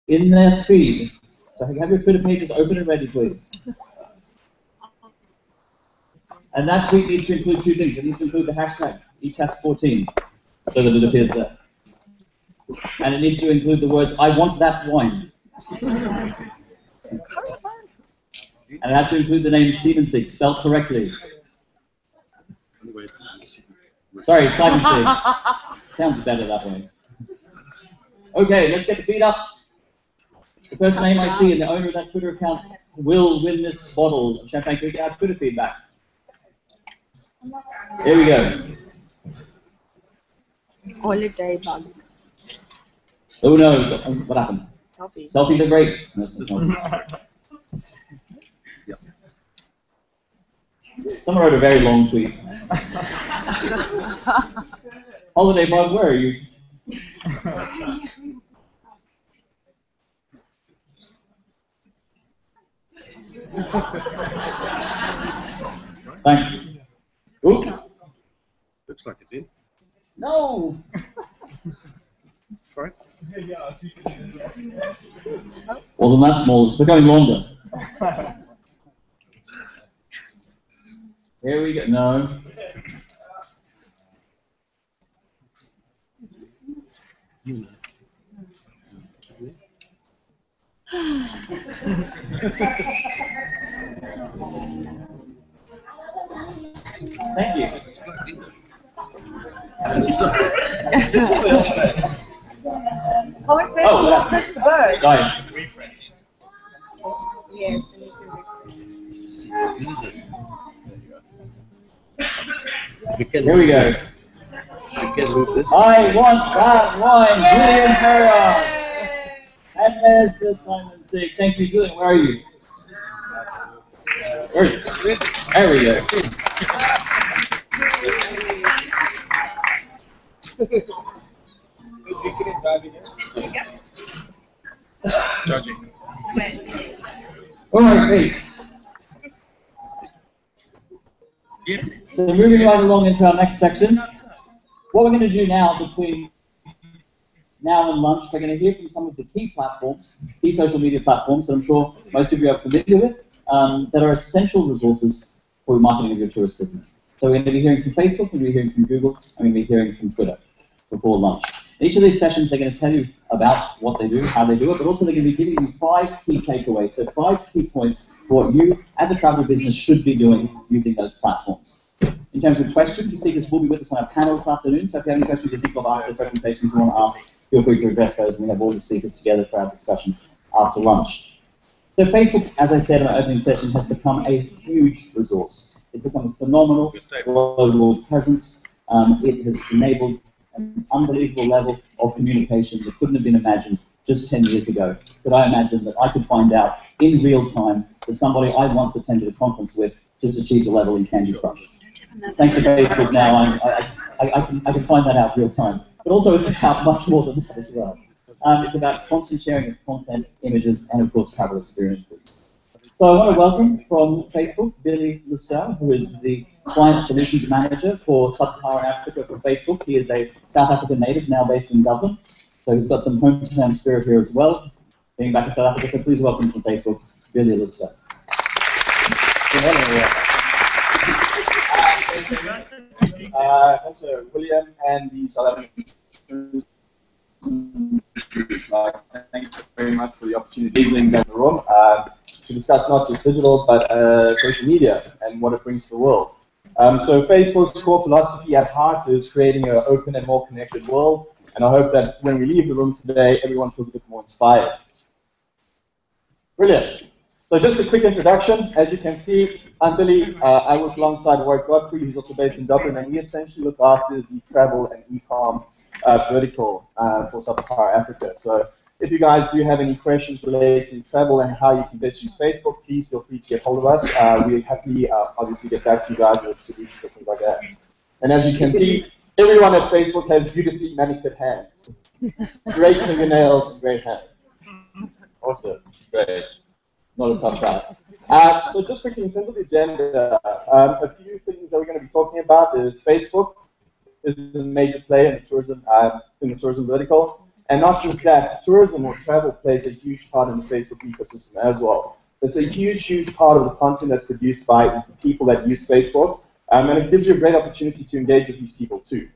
in their feed. So have your Twitter pages open and ready, please. And that tweet needs to include two things. It needs to include the hashtag eTask14 so that it appears there. And it needs to include the words, I want that wine. And it has to include the name Siemensig, spelled correctly. Sorry, Siemensig. Sounds better that way. Okay, let's get the feed up. The first name I see and the owner of that Twitter account will win this bottle of Champagne Creek, our Twitter feedback. Here we go. Holiday bug. Who knows what happened? Selfies. Selfies are great. Someone wrote a very long tweet. Holiday bug, where are you? Thanks. Ooh. Looks like it's in. No. Try it. Wasn't that small? It's becoming longer. Here we go. No. Thank you. Oh, this bird. Guys. Yes, we need to Here we go. We can move this. I want that wine, Julian Ferrer. And there's the Siemensig. Thank you, Julian. Where are you? Where are you? There we go. Charging. All right, great. So moving right along into our next section. What we're going to do now between now and lunch, we're going to hear from some of the key platforms, key social media platforms that I'm sure most of you are familiar with, that are essential resources for the marketing of your tourist business. So we're going to be hearing from Facebook, we're going to be hearing from Google, and we're going to be hearing from Twitter before lunch. In each of these sessions, they're going to tell you about what they do, how they do it, but also they're going to be giving you 5 key takeaways, so 5 key points for what you, as a travel business, should be doing using those platforms. In terms of questions, the speakers will be with us on our panel this afternoon, so if you have any questions you think of after the presentations you want to ask, feel free to address those, and we have all the speakers together for our discussion after lunch. So Facebook, as I said in our opening session, has become a huge resource. It's become a phenomenal global presence. It has enabled an unbelievable level of communication that couldn't have been imagined just 10 years ago. Could I imagine that I could find out in real time that somebody I once attended a conference with just achieved a level in Candy Crush? Thanks to Facebook now, I can find that out real time. But also it's about much more than that as well. It's about constant sharing of content, images, and of course travel experiences. So I want to welcome from Facebook, Billy Lustel, who is the Client Solutions Manager for Sub-Saharan Africa for Facebook. He is a South African native, now based in Dublin. So he's got some hometown spirit here as well, being back in South Africa. So please welcome from Facebook, Billy Lustel. Also, William and the South African thanks very much for the opportunity in the room to discuss not just digital but social media and what it brings to the world. So Facebook's core philosophy at heart is creating an open and more connected world, and I hope that when we leave the room today, everyone feels a bit more inspired. Brilliant. So just a quick introduction. As you can see, I'm Billy. I work alongside Warwick Godfrey, who's also based in Dublin, and we essentially look after the travel and e-com vertical for Sub-Saharan Africa. So if you guys do have any questions related to travel and how you can best use Facebook, please feel free to get hold of us. We'll happily, obviously, get back to you guys with solutions and things like that. And as you can see, everyone at Facebook has beautifully manicured hands. Great fingernails and great hands. Awesome. Great. Not a tough guy. So just quickly, in terms of the agenda, a few things that we're going to be talking about is Facebook is a major player in the tourism vertical. And not just that, tourism or travel plays a huge part in the Facebook ecosystem as well. It's a huge, huge part of the content that's produced by the people that use Facebook, and it gives you a great opportunity to engage with these people too.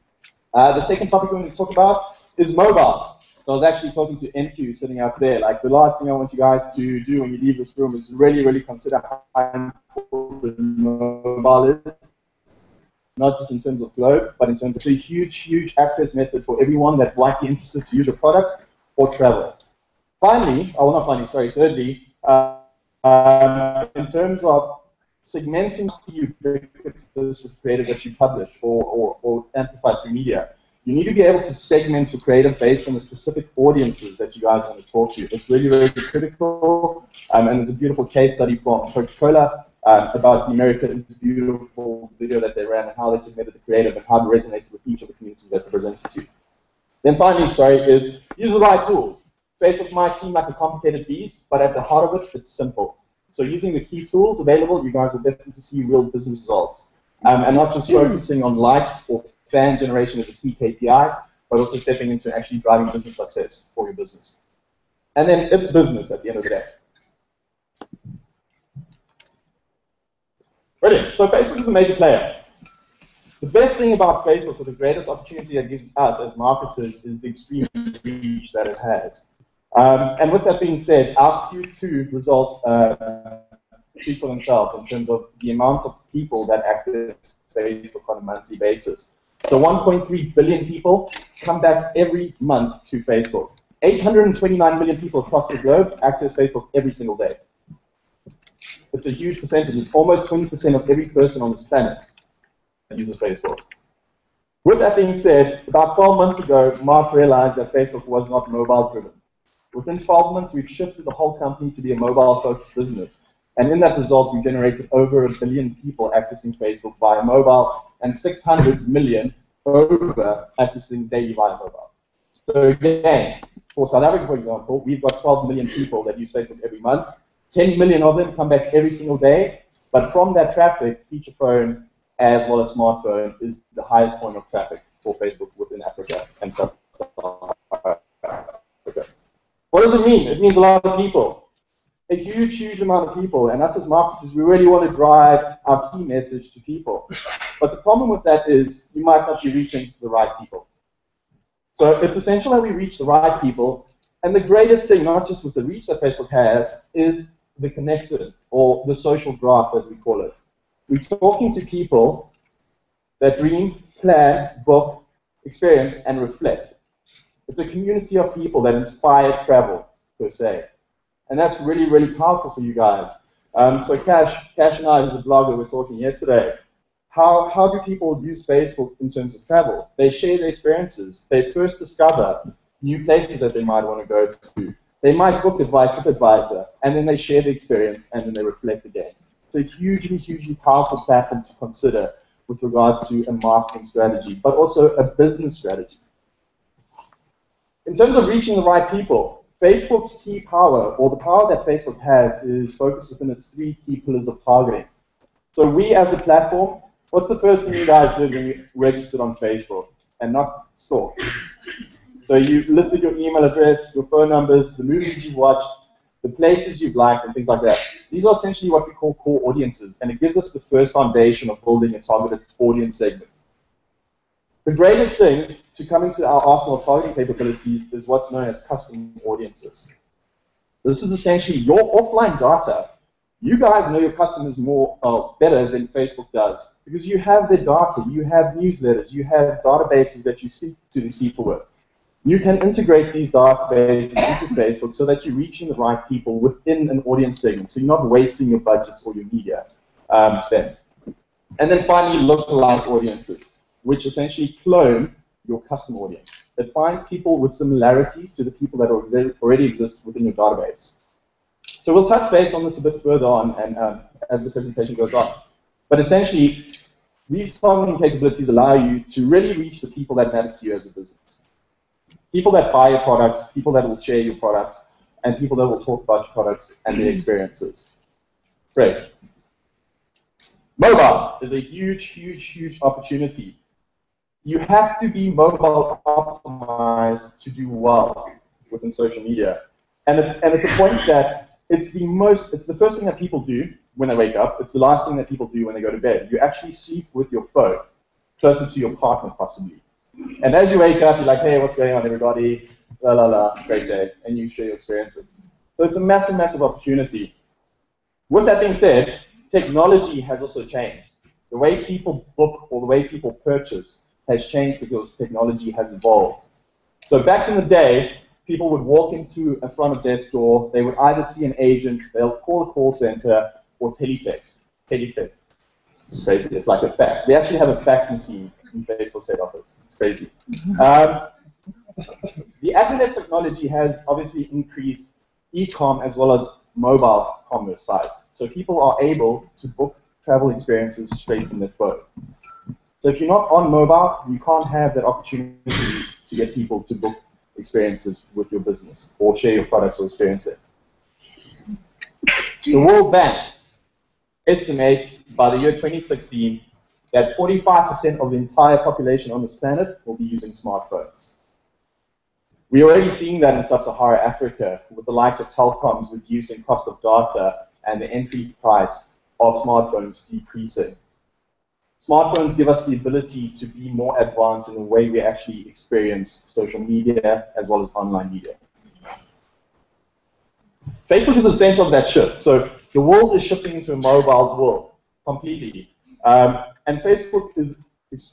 The second topic we're going to talk about is mobile. So I was actually talking to MQ sitting out there. Like, the last thing I want you guys to do when you leave this room is really, really consider how important mobile is. Not just in terms of globe, but in terms of it's a huge, huge access method for everyone that's likely interested to use your products or travel. Finally, thirdly, in terms of segmenting ubiquitous with creative that you publish or amplify through media, you need to be able to segment your creative based on the specific audiences that you guys want to talk to. It's really, really critical, and there's a beautiful case study from Coca-Cola about the America is Beautiful video that they ran and how they segmented the creative and how it resonates with each of the communities that they presented to. Then finally, is use the right tools. Facebook might seem like a complicated beast, but at the heart of it, it's simple. So using the key tools available, you guys will definitely see real business results. And not just focusing on likes or fan generation as a key KPI, but also stepping into actually driving business success for your business. And then it's business at the end of the day. Brilliant. So Facebook is a major player. The best thing about Facebook, or the greatest opportunity that gives us as marketers, is the extreme reach that it has. And with that being said, our Q2 results speak for themselves in terms of the amount of people that access Facebook on a monthly basis. So 1.3 billion people come back every month to Facebook. 829 million people across the globe access Facebook every single day. It's a huge percentage. It's almost 20% of every person on this planet that uses Facebook. With that being said, about 12 months ago, Mark realized that Facebook was not mobile-driven. Within 12 months, we've shifted the whole company to be a mobile-focused business. And in that result, we generated over 1 billion people accessing Facebook via mobile and 600 million over accessing daily via mobile. So again, for South Africa, for example, we've got 12 million people that use Facebook every month. 10 million of them come back every single day, but from that traffic, feature phone as well as smartphone is the highest point of traffic for Facebook within Africa and South Africa. What does it mean? It means a lot of people, a huge, huge amount of people, and us as marketers, we really want to drive our key message to people. But the problem with that is you might not be reaching the right people. So it's essential that we reach the right people, and the greatest thing, not just with the reach that Facebook has, is the connected, or the social graph, as we call it. We're talking to people that dream, plan, book, experience, and reflect. It's a community of people that inspire travel, per se. And that's really, really powerful for you guys. So Cash and I, who's a blogger, were talking yesterday. How do people use Facebook in terms of travel? They share their experiences. They first discover new places that they might want to go to. They might book it via TripAdvisor, and then they share the experience, and then they reflect again. It's a hugely, hugely powerful platform to consider with regards to a marketing strategy, but also a business strategy. In terms of reaching the right people, Facebook's key power, or the power that Facebook has, is focused within its 3 key pillars of targeting. So we, as a platform, what's the first thing you guys did when you registered on Facebook, and not stalk? So you listed your email address, your phone numbers, the movies you've watched, the places you've liked, and things like that. These are essentially what we call core audiences, and it gives us the first foundation of building a targeted audience segment. The greatest thing to come into our arsenal of targeting capabilities is what's known as custom audiences. This is essentially your offline data. You guys know your customers better than Facebook does, because you have their data, you have newsletters, you have databases that you speak to these people with. You can integrate these databases into Facebook so that you're reaching the right people within an audience segment, so you're not wasting your budgets or your media spend. And then finally, lookalike audiences, which essentially clone your custom audience. It finds people with similarities to the people that already exist within your database. So we'll touch base on this a bit further on and as the presentation goes on. But essentially, these targeting capabilities allow you to really reach the people that matter to you as a business. People that buy your products, people that will share your products, and people that will talk about your products and their experiences. Great. Mobile is a huge, huge, huge opportunity. you have to be mobile optimized to do well within social media. And it's a point that it's the first thing that people do when they wake up. It's the last thing that people do when they go to bed. You actually sleep with your phone closer to your partner, possibly. And as you wake up, you're like, hey, what's going on, everybody? La la la, great day, and you share your experiences. So it's a massive, massive opportunity. With that being said, technology has also changed. The way people book or the way people purchase has changed because technology has evolved. So back in the day, people would walk into a front of their store, they would either see an agent, they'll call a call center, or teletext. Teletext. It's crazy, it's like a fax. We actually have a fax machine in Facebook's head office. It's crazy. The advent of technology has obviously increased e-com as well as mobile commerce sites. So people are able to book travel experiences straight from their phone. So if you're not on mobile, you can't have that opportunity to get people to book experiences with your business or share your products or experiences. The World Bank estimates by the year 2016 that 45% of the entire population on this planet will be using smartphones. We're already seeing that in sub-Saharan Africa with the likes of telecoms reducing cost of data and the entry price of smartphones decreasing. Smartphones give us the ability to be more advanced in the way we actually experience social media as well as online media. Facebook is the center of that shift. So the world is shifting into a mobile world completely. And Facebook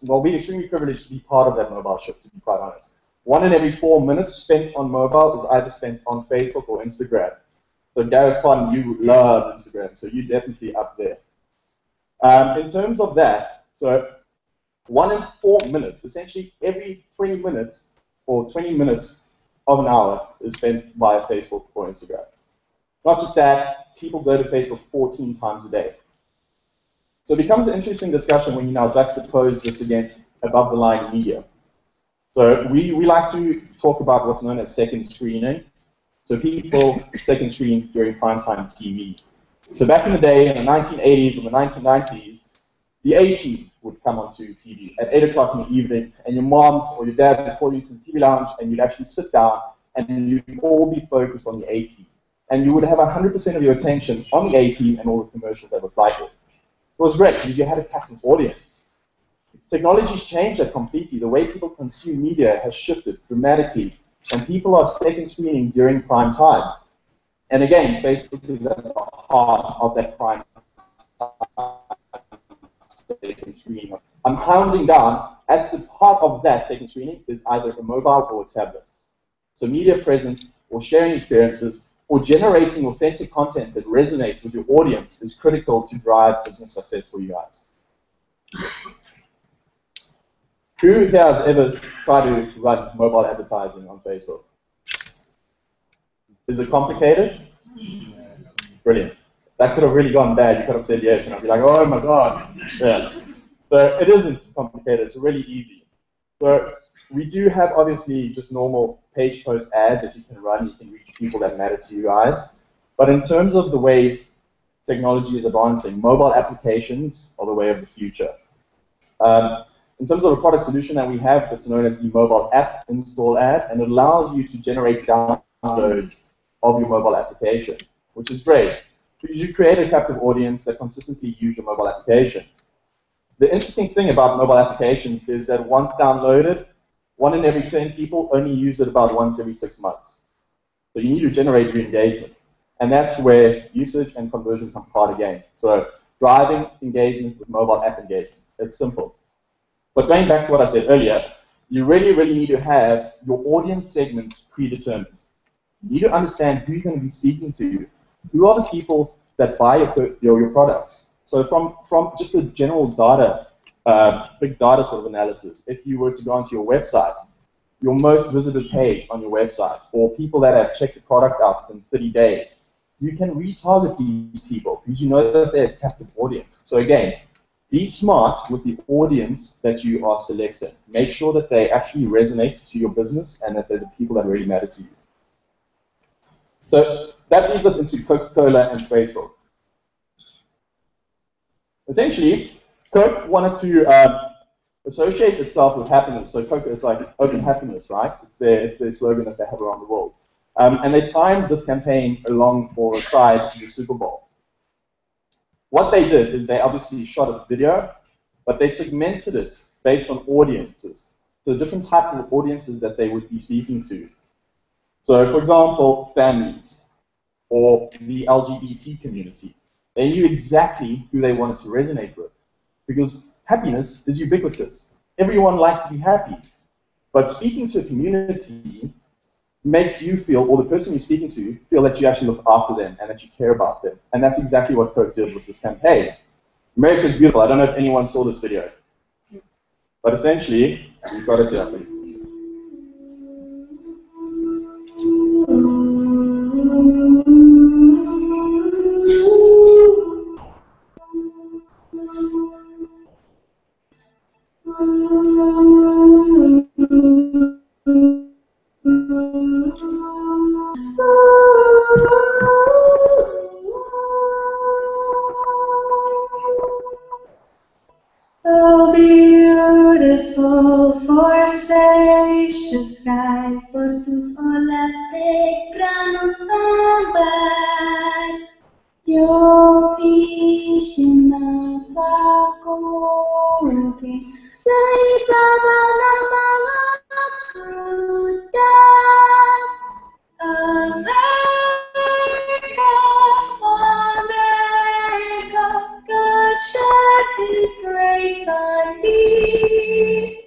well, we're extremely privileged to be part of that mobile shift, to be quite honest. 1 in every 4 minutes spent on mobile is either spent on Facebook or Instagram. So Gareth Pond, you love Instagram, so you're definitely up there. In terms of that, so 1 in 4 minutes, essentially every 20 minutes or 20 minutes of an hour is spent via Facebook or Instagram. Not just that, people go to Facebook 14 times a day. So it becomes an interesting discussion when you now juxtapose this against above-the-line media. So we like to talk about what's known as second screening. So people second screen during primetime TV. So back in the day, in the 1980s and the 1990s, the A-Team would come onto TV at 8 o'clock in the evening, and your mom or your dad would call you to the TV lounge, and you'd actually sit down, and you'd all be focused on the A-Team. And you would have 100% of your attention on the A-Team and all the commercials that would like it. It was great because you had a captive audience. Technology's changed that completely. The way people consume media has shifted dramatically, and people are second screening during prime time. And again, Facebook is at the heart of that prime time second screening. I'm hounding down, at the heart of that second screening is either a mobile or a tablet. So media presence or sharing experiences or generating authentic content that resonates with your audience is critical to drive business success for you guys. Who here has ever tried to run mobile advertising on Facebook? Is it complicated? Brilliant. That could have really gone bad. You could have said yes, and I'd be like, oh my god. Yeah. So it isn't complicated. It's really easy. So we do have obviously just normal page post ads that you can run. You can reach people that matter to you guys. But in terms of the way technology is advancing, mobile applications are the way of the future. In terms of the product solution that we have, it's known as the mobile app install ad, and it allows you to generate downloads of your mobile application, which is great. You create a captive audience that consistently use your mobile application. The interesting thing about mobile applications is that once downloaded, 1 in every 10 people only use it about once every 6 months. So you need to generate re-engagement. And that's where usage and conversion come part again. So driving engagement with mobile app engagement. It's simple. But going back to what I said earlier, you really, really need to have your audience segments predetermined. You need to understand who you're going to be speaking to. Who are the people that buy your products? So from just a general data, big data sort of analysis, if you were to go onto your website, your most visited page on your website, or people that have checked the product out in 30 days, you can retarget these people because you know that they're a captive audience. So again, be smart with the audience that you are selecting. Make sure that they actually resonate to your business and that they're the people that really matter to you. So that leads us into Coca-Cola and Facebook. Essentially, Coke wanted to associate itself with happiness. So Coca is like open happiness, right? It's their slogan that they have around the world. And they timed this campaign along or aside to the Super Bowl. What they did is they obviously shot a video, but they segmented it based on audiences. So different type of audiences that they would be speaking to. So for example, families or the LGBT community. They knew exactly who they wanted to resonate with because happiness is ubiquitous. Everyone likes to be happy. But speaking to a community makes you feel, or the person you're speaking to, feel that you actually look after them and that you care about them. And that's exactly what Coke did with this campaign. America's beautiful. I don't know if anyone saw this video. But essentially, we've got it here. Oh, beautiful for spacious skies, por tus olas de grano sambar. Yo Krishna sakote, say Baba Kutas. America, America, God shed His grace on thee.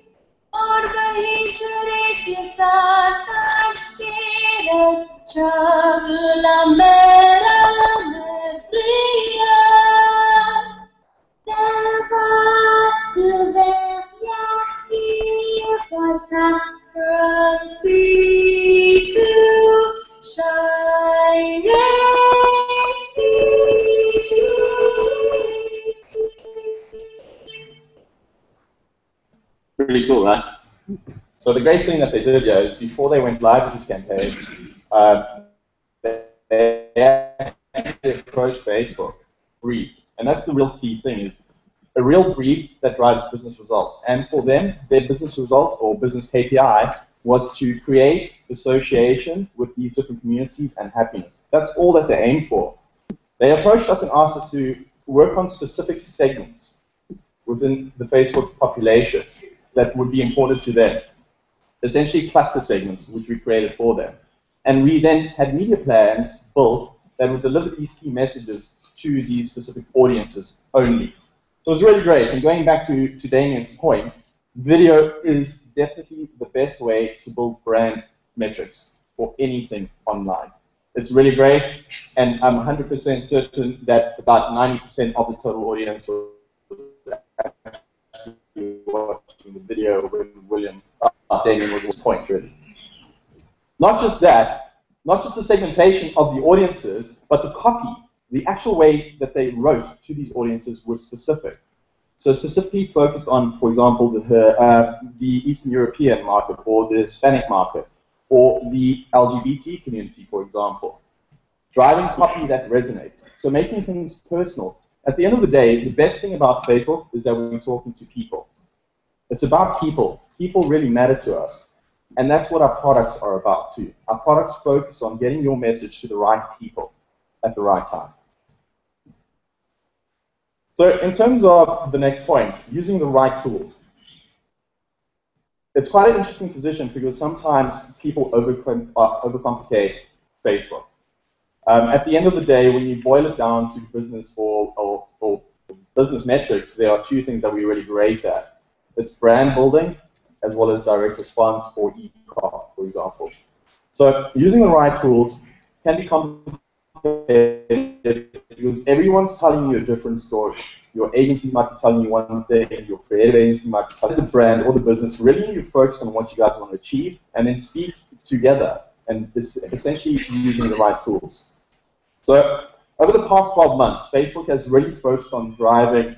और वही चुरे के साथ आज तेरा चगला मेरा में प्रिया. Lève-tu vers Yahweh, from sea to shining sea. Pretty cool, right? So the great thing that they did here is before they went live with this campaign, they actually approached Facebook brief. And that's the real key thing, is a real brief that drives business results. And for them, their business result or business KPI was to create association with these different communities and happiness. That's all that they aimed for. They approached us and asked us to work on specific segments within the Facebook population that would be important to them. Essentially cluster segments, which we created for them. And we then had media plans built that would deliver these key messages to these specific audiences only. So it was really great. And going back to Damien's point, video is definitely the best way to build brand metrics for anything online. It's really great, and I'm 100% certain that about 90% of his total audience was actually watching the video when Damien was on point, really. Not just that, not just the segmentation of the audiences, but the copy, the actual way that they wrote to these audiences was specific. So specifically focused on, for example, the Eastern European market, or the Hispanic market, or the LGBT community, for example. Driving copy that resonates. So making things personal. At the end of the day, the best thing about Facebook is that we're talking to people. It's about people. People really matter to us. And that's what our products are about too. Our products focus on getting your message to the right people at the right time. So in terms of the next point, using the right tools. It's quite an interesting position because sometimes people overcomplicate Facebook. At the end of the day, when you boil it down to business or business metrics, there are two things that we're really great at. It's brand building as well as direct response for e-com, for example. So using the right tools can be complicated because everyone's telling you a different story. Your agency might be telling you one thing, your creative agency might be telling you the brand or the business. Really need to focus on what you guys want to achieve and then speak together. And it's essentially using the right tools. So over the past 12 months, Facebook has really focused on driving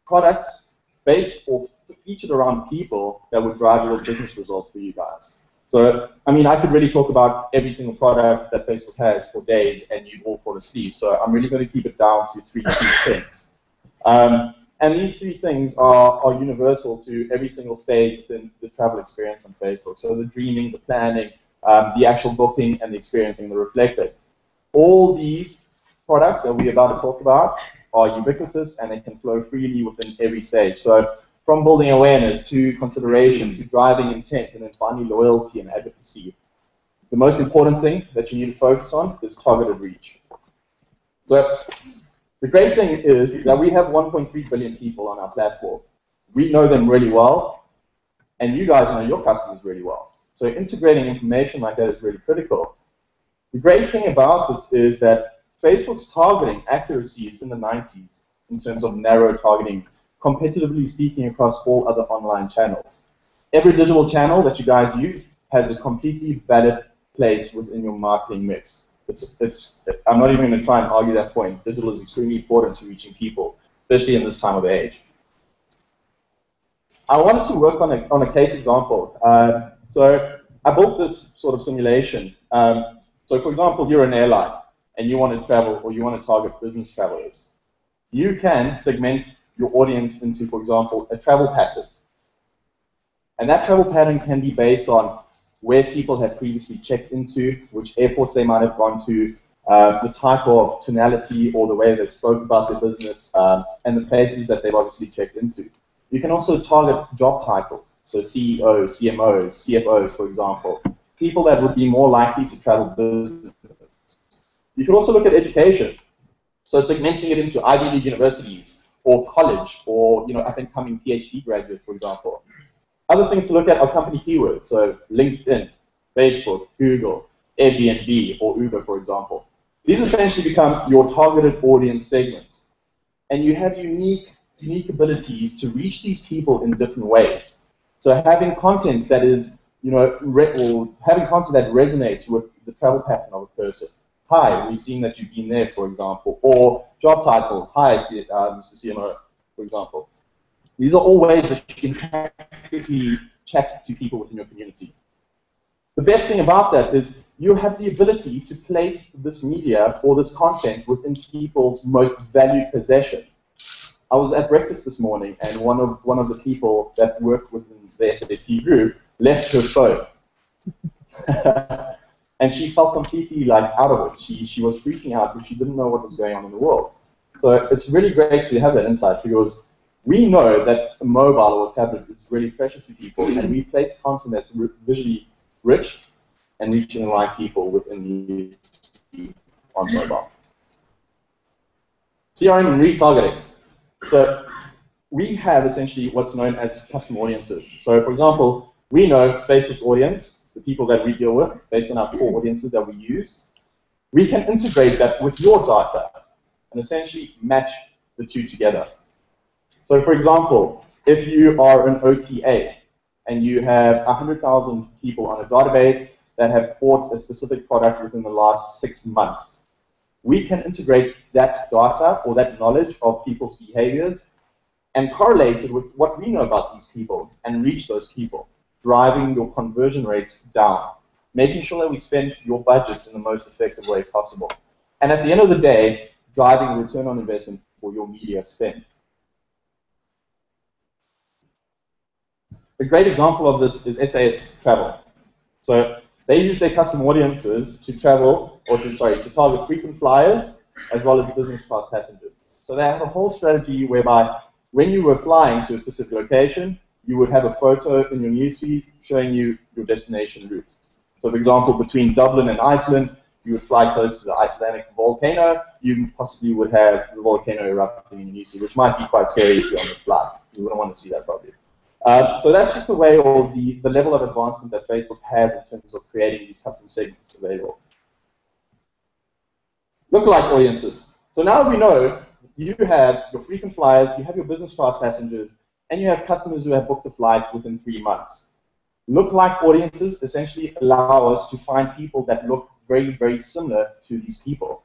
products based or featured around people that would drive real business results for you guys. So, I mean, I could really talk about every single product that Facebook has for days and you'd all fall asleep. So I'm really going to keep it down to 3 key things. And these three things are universal to every single stage within the travel experience on Facebook. So the dreaming, the planning, the actual booking, and the experiencing, the reflecting. All these products that we're about to talk about are ubiquitous, and they can flow freely within every stage. So from building awareness to consideration to driving intent and then finally loyalty and advocacy. The most important thing that you need to focus on is targeted reach. So the great thing is that we have 1.3 billion people on our platform. We know them really well, and you guys know your customers really well. So integrating information like that is really critical. The great thing about this is that Facebook's targeting accuracy is in the 90s in terms of narrow targeting, competitively speaking across all other online channels. Every digital channel that you guys use has a completely valid place within your marketing mix. I'm not even going to try and argue that point. Digital is extremely important to reaching people, especially in this time of age. I wanted to work on a case example. So I built this sort of simulation. So for example, you're an airline and you want to travel or you want to target business travelers. You can segment your audience into, for example, a travel pattern. And that travel pattern can be based on where people have previously checked into, which airports they might have gone to, the type of tonality or the way they spoke about their business, and the places that they've obviously checked into. You can also target job titles, so CEOs, CMOs, CFOs, for example, people that would be more likely to travel business. You can also look at education, so segmenting it into Ivy League universities or college or up-and-coming PhD graduates, for example. Other things to look at are company keywords, so LinkedIn, Facebook, Google, Airbnb, or Uber, for example. These essentially become your targeted audience segments. And you have unique abilities to reach these people in different ways. So having content that is, or having content that resonates with the travel pattern of a person. Hi, we've seen that you've been there, for example. Or job title, hi, Mr. CMO, for example. These are all ways that you can practically chat to people within your community. The best thing about that is you have the ability to place this media or this content within people's most valued possession. I was at breakfast this morning, and one of the people that work within the SAT group left her phone. And she felt completely out of it. She was freaking out because she didn't know what was going on in the world. So it's really great to have that insight, because we know that a mobile or a tablet is really precious to people, and we place content that's visually rich and reaching the right people within the on mobile. CRM and retargeting. So we have essentially what's known as custom audiences. So for example, we know Facebook's audience, the people that we deal with, based on our core audiences that we use. We can integrate that with your data and essentially match the two together. So for example, if you are an OTA and you have 100,000 people on a database that have bought a specific product within the last 6 months, we can integrate that data or that knowledge of people's behaviors and correlate it with what we know about these people and reach those people, driving your conversion rates down, making sure that we spend your budgets in the most effective way possible. And at the end of the day, driving a return on investment for your media spend. A great example of this is SAS Travel. So they use their custom audiences to travel, or to target frequent flyers as well as business class passengers. So they have a whole strategy whereby when you were flying to a specific location, you would have a photo in your newsfeed showing you your destination route. So for example, between Dublin and Iceland, you would fly close to the Icelandic volcano, you possibly would have the volcano erupting in your newsfeed, which might be quite scary if you're on the flight. You wouldn't want to see that probably. So that's just the way, or the level of advancement that Facebook has in terms of creating these custom segments available. Lookalike audiences. So now we know you have your frequent flyers, you have your business class passengers, and you have customers who have booked the flights within 3 months. Lookalike audiences essentially allow us to find people that look very, very similar to these people.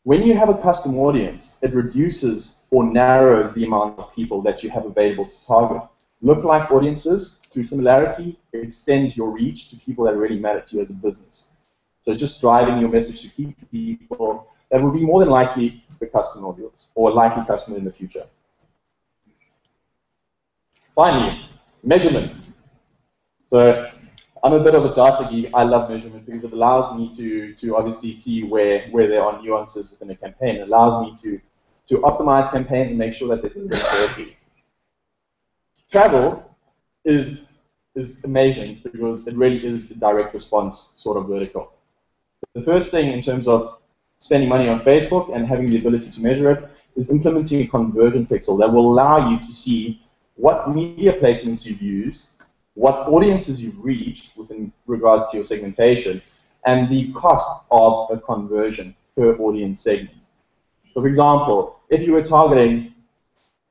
When you have a custom audience, it reduces or narrows the amount of people that you have available to target. Lookalike audiences, through similarity, extend your reach to people that really matter to you as a business. So just driving your message to key people that will be more than likely a customer of yours, or a likely customer in the future. Finally, measurement. So I'm a bit of a data geek. I love measurement because it allows me to obviously see where there are nuances within a campaign. It allows me to optimize campaigns and make sure that they're doing quality. Travel is amazing because it really is a direct response sort of vertical. The first thing in terms of spending money on Facebook and having the ability to measure it is implementing a conversion pixel that will allow you to see what media placements you've used, what audiences you've reached within regards to your segmentation, and the cost of a conversion per audience segment. So for example, if you were targeting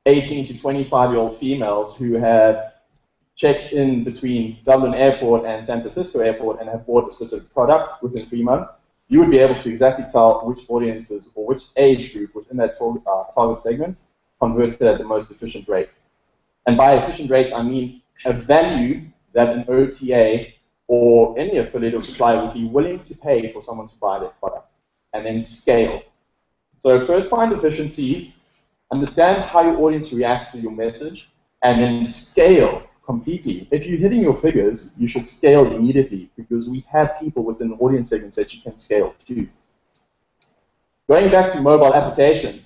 18 to 25-year-old females who have checked in between Dublin Airport and San Francisco Airport and have bought a specific product within 3 months, you would be able to exactly tell which audiences or which age group within that target segment converted at the most efficient rate. And by efficient rates, I mean a value that an OTA or any affiliate or supplier would be willing to pay for someone to buy their product, and then scale. So first find efficiencies, understand how your audience reacts to your message, and then scale completely. If you're hitting your figures, you should scale immediately because we have people within audience segments that you can scale to. Going back to mobile applications,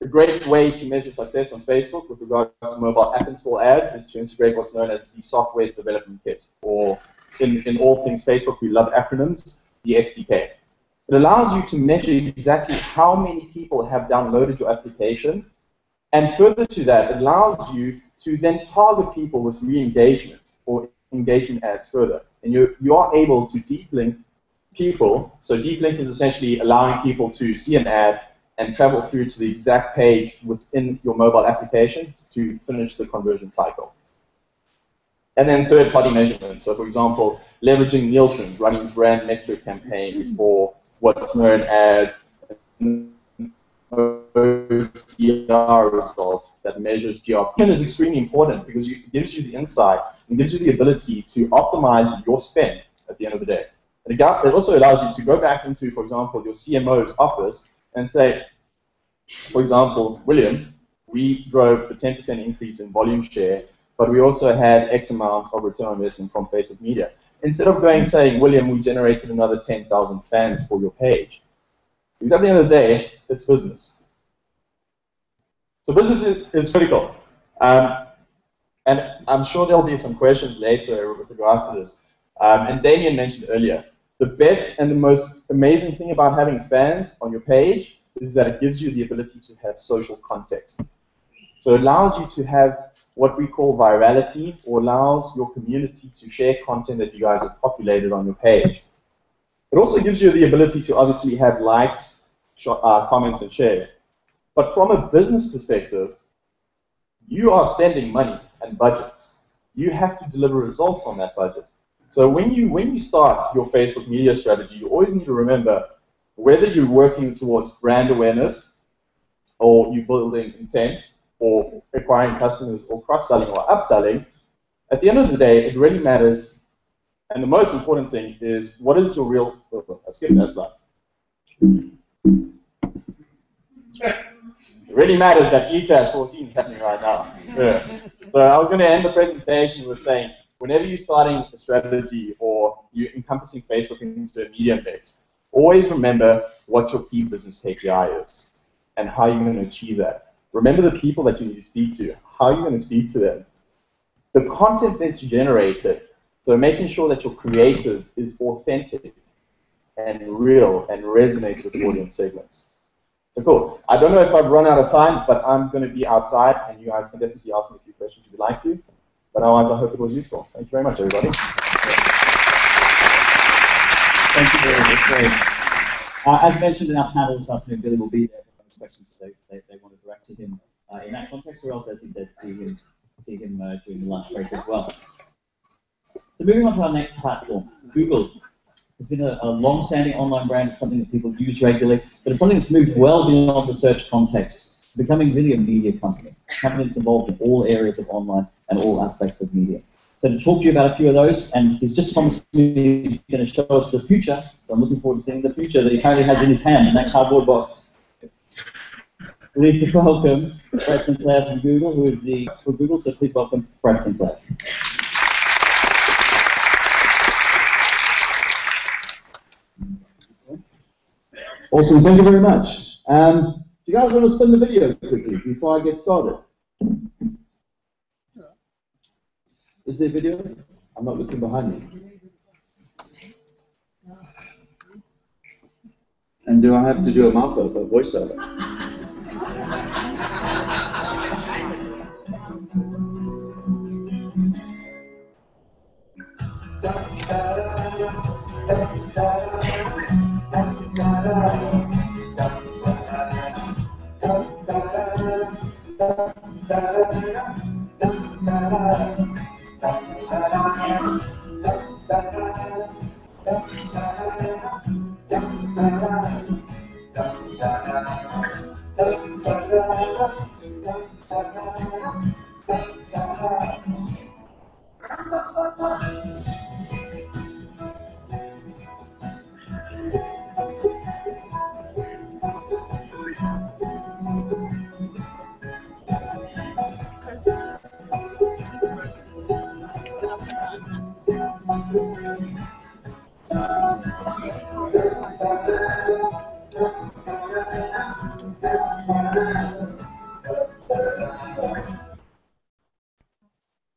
a great way to measure success on Facebook with regards to mobile app install ads is to integrate what's known as the software development kit, or in all things Facebook, we love acronyms, the SDK. It allows you to measure exactly how many people have downloaded your application, and further to that, it allows you to then target people with re-engagement or engagement ads further. And you are able to deep link people. So deep link is essentially allowing people to see an ad and travel through to the exact page within your mobile application to finish the conversion cycle. And then third-party measurement. So for example, leveraging Nielsen, running brand metric campaigns for what's known as OCR result that measures GRP. Is extremely important because it gives you the insight and gives you the ability to optimize your spend at the end of the day. And it also allows you to go back into, for example, your CMO's office and say, for example, William, we drove a 10% increase in volume share, but we also had X amount of return on investment from Facebook media. Instead of going saying, William, we generated another 10,000 fans for your page. Because at the end of the day, it's business. So business is critical. And I'm sure there'll be some questions later with regards to this. And Damien mentioned earlier, the best and the most amazing thing about having fans on your page is that it gives you the ability to have social context. So it allows you to have what we call virality, or allows your community to share content that you guys have populated on your page. It also gives you the ability to obviously have likes, comments, and shares. But from a business perspective, you are spending money and budgets. You have to deliver results on that budget. So when you start your Facebook media strategy, you always need to remember whether you're working towards brand awareness, or you're building intent, or acquiring customers, or cross-selling, or upselling. At the end of the day, it really matters. And the most important thing is, what is your real... I skipped that slide. It really matters that ETAS 14 is happening right now. Yeah. So I was going to end the presentation with saying, whenever you're starting a strategy or you're encompassing Facebook into a media mix, always remember what your key business KPI is and how you're going to achieve that. Remember the people that you need to speak to, how you're going to speak to them. The content that you generated, so making sure that your creative is authentic and real and resonates with audience segments. So cool. I don't know if I've run out of time, but I'm going to be outside, and you guys can definitely ask me a few questions if you'd like to. But otherwise, I hope it was useful. Thank you very much, everybody. Thank you very much. As mentioned in our panel this afternoon, Billy will be there for those questions they want to direct to him in that context, or else, as he said, see him during the lunch break as well. So moving on to our next platform, Google. It's been a long-standing online brand. It's something that people use regularly, but it's something that's moved well beyond the search context, becoming really a media company that's involved in all areas of online and all aspects of media. So to talk to you about a few of those, and he's just promised me he's going to show us the future. So I'm looking forward to seeing the future that he currently has in his hand in that cardboard box. Lisa, welcome. Brett Sinclair from Google, who is the for Google, so please welcome Brett Sinclair. Awesome, thank you very much. Do you guys want to spin the video quickly before I get started? Is there video? I'm not looking behind me. And do I have to do a mouth over, voiceover?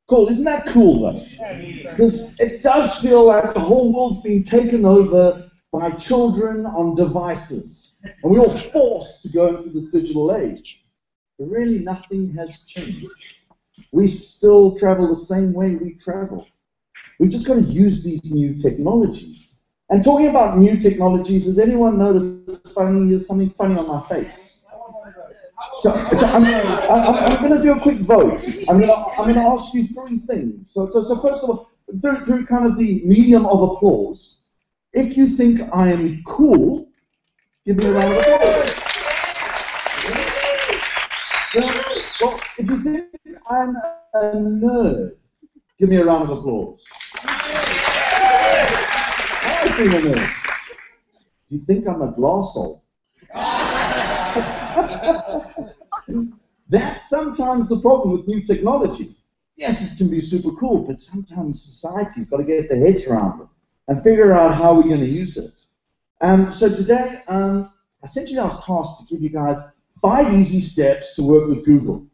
Cool, isn't that cool though? Because it does feel like the whole world's being taken over by children on devices. And we're all forced to go into this digital age. But really nothing has changed. We still travel the same way we travel. We've just got to use these new technologies. And talking about new technologies, has anyone noticed something funny on my face? So I'm going to do a quick vote. I'm going to ask you three things. So first of all, through kind of the medium of applause, if you think I am cool, give me a round of applause. Well, if you think I'm a nerd, give me a round of applause. I think a nerd. Do you think I'm a glasshole? That's sometimes the problem with new technology. Yes, it can be super cool, but sometimes society's got to get their heads around it and figure out how we're going to use it. So today, essentially I was tasked to give you guys 5 easy steps to work with Google.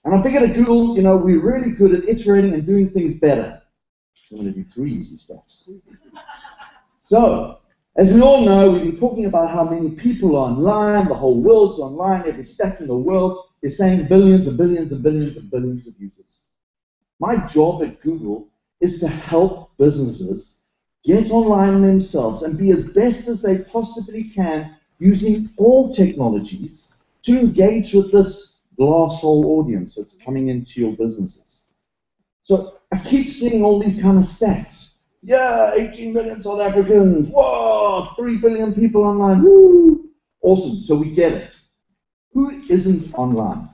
And I figured at Google, you know, we're really good at iterating and doing things better. So I'm going to do 3 easy steps. So, as we all know, we've been talking about how many people are online, the whole world's online, every stat in the world is saying billions and billions and billions and billions of users. My job at Google is to help businesses get online themselves and be as best as they possibly can using all technologies to engage with this glasshole audience that's coming into your businesses. So I keep seeing all these kind of stats. Yeah, 18 million South Africans. Whoa, 3 billion people online. Woo! Awesome, so we get it. Who isn't online?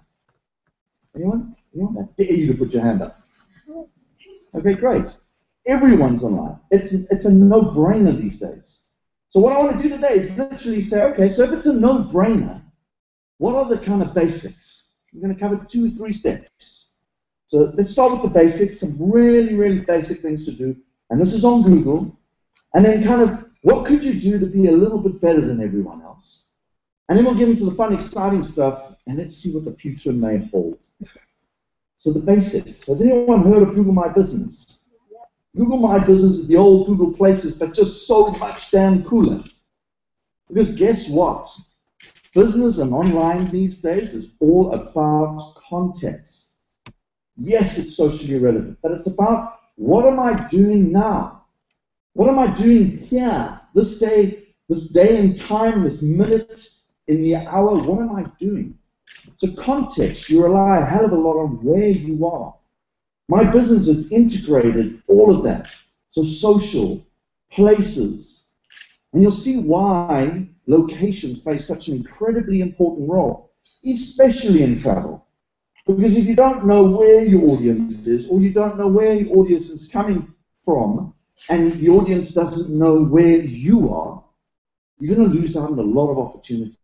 Anyone? Anyone? I dare you to put your hand up. Okay, great. Everyone's online. It's a no-brainer these days. So what I want to do today is literally say, okay, so if it's a no-brainer, what are the kind of basics? We're going to cover 2 or 3 steps. So let's start with the basics, some really, really basic things to do. And this is on Google. And then kind of, what could you do to be a little bit better than everyone else? And then we'll get into the fun, exciting stuff, and let's see what the future may hold. So the basics. Has anyone heard of Google My Business? Google My Business is the old Google Places, but just so much damn cooler. Because guess what? Business and online these days is all about context. Yes, it's socially relevant, but it's about what am I doing now? What am I doing here? This day and time, this minute, in the hour, what am I doing? So context, you rely a hell of a lot on where you are. My business has integrated all of that. So social, places, and you'll see why location plays such an incredibly important role, especially in travel. Because if you don't know where your audience is, or you don't know where your audience is coming from, and the audience doesn't know where you are, you're going to lose out on a lot of opportunity.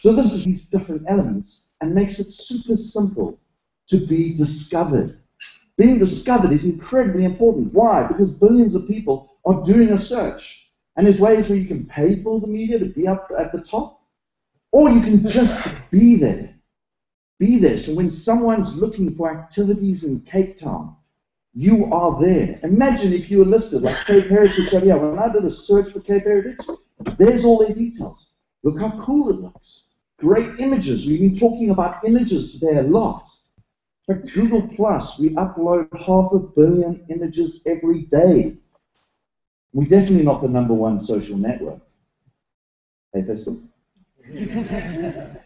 So this is these different elements and makes it super simple to be discovered. Being discovered is incredibly important. Why? Because billions of people are doing a search. And there's ways where you can pay for the media to be up at the top, or you can just be there. Be there. So when someone's looking for activities in Cape Town, you are there. Imagine if you were listed like Cape Heritage over here. When I did a search for Cape Heritage, there's all their details. Look how cool it looks. Great images. We've been talking about images today a lot. But Google Plus, we upload 500 million images every day. We're definitely not the #1 social network. Hey, Facebook.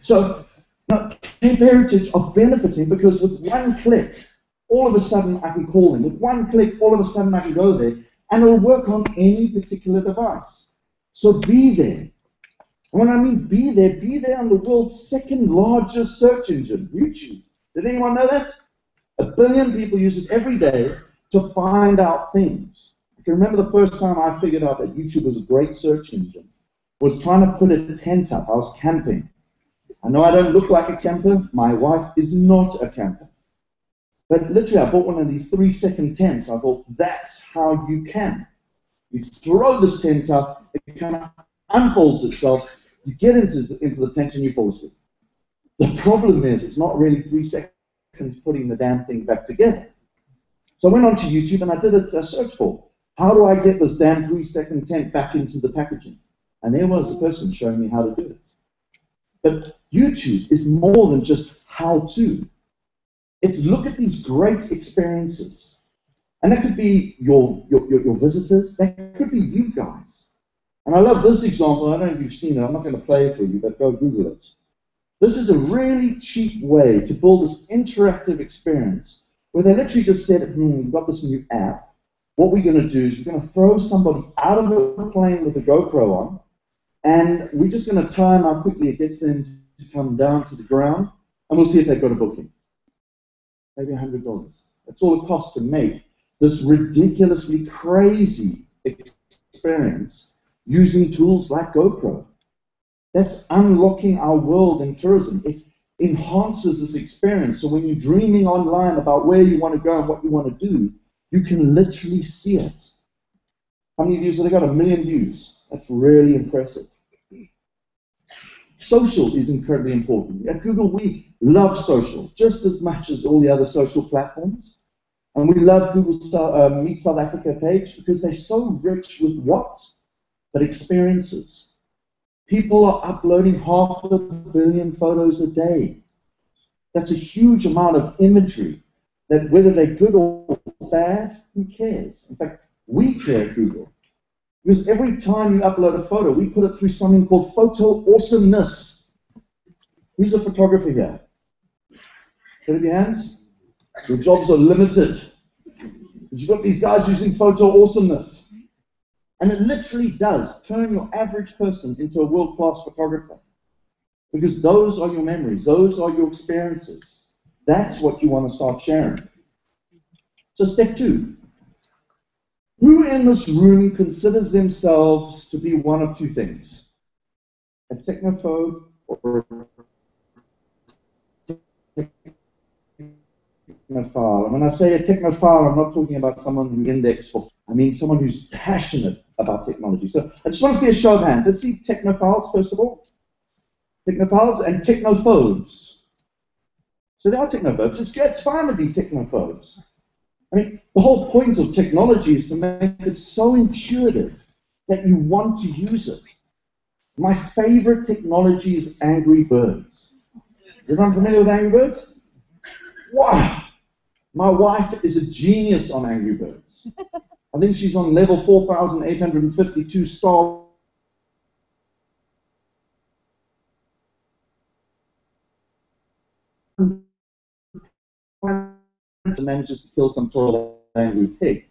So, now, Cape Heritage are benefiting because with one click, all of a sudden I can call them. With one click, all of a sudden I can go there, and it'll work on any particular device. So be there. And when I mean be there on the world's second largest search engine, YouTube. Did anyone know that? 1 billion people use it every day to find out things. I can remember the first time I figured out that YouTube was a great search engine was trying to put a tent up. I was camping. I know I don't look like a camper. My wife is not a camper. But literally, I bought one of these 3-second tents. I thought, that's how you can. You throw this tent up, it kind of unfolds itself, you get into the tent and you fall asleep. The problem is, it's not really 3 seconds putting the damn thing back together. So I went onto YouTube and I did a search for, how do I get this damn 3-second tent back into the packaging? And there was a person showing me how to do it. But YouTube is more than just how to. It's look at these great experiences. And that could be your visitors, that could be you guys. And I love this example. I don't know if you've seen it. I'm not going to play it for you, but go Google it. This is a really cheap way to build this interactive experience where they literally just said, we've got this new app. What we're going to do is we're going to throw somebody out of a plane with a GoPro on, and we're just going to time how quickly it gets them to come down to the ground, and we'll see if they've got a booking. Maybe $100. That's all it costs to make this ridiculously crazy experience using tools like GoPro. That's unlocking our world in tourism. It enhances this experience. So when you're dreaming online about where you want to go and what you want to do, you can literally see it. How many views have they got? 1 million views. That's really impressive. Social is incredibly important. At Google, we love social just as much as all the other social platforms. And we love Google's Meet South Africa page because they're so rich with what? But experiences. People are uploading 500 million photos a day. That's a huge amount of imagery that whether they're good or bad, who cares? In fact, we care at Google. Because every time you upload a photo, we put it through something called photo awesomeness. Who's a photographer here? Put up your hands. Your jobs are limited. You've got these guys using photo awesomeness. And it literally does turn your average person into a world-class photographer. Because those are your memories. Those are your experiences. That's what you want to start sharing. So step 2. Who in this room considers themselves to be one of 2 things? A technophobe or a technophile. And when I say a technophile, I'm not talking about someone who index for. I mean someone who's passionate about technology. So I just want to see a show of hands. Let's see technophiles, first of all. Technophiles and technophobes. So they are technophobes. It's fine to be technophobes. I mean, the whole point of technology is to make it so intuitive that you want to use it. My favorite technology is Angry Birds. Is everyone familiar with Angry Birds? Wow! My wife is a genius on Angry Birds. I think she's on level 4,852 star. Manages to kill some sort of angry pig.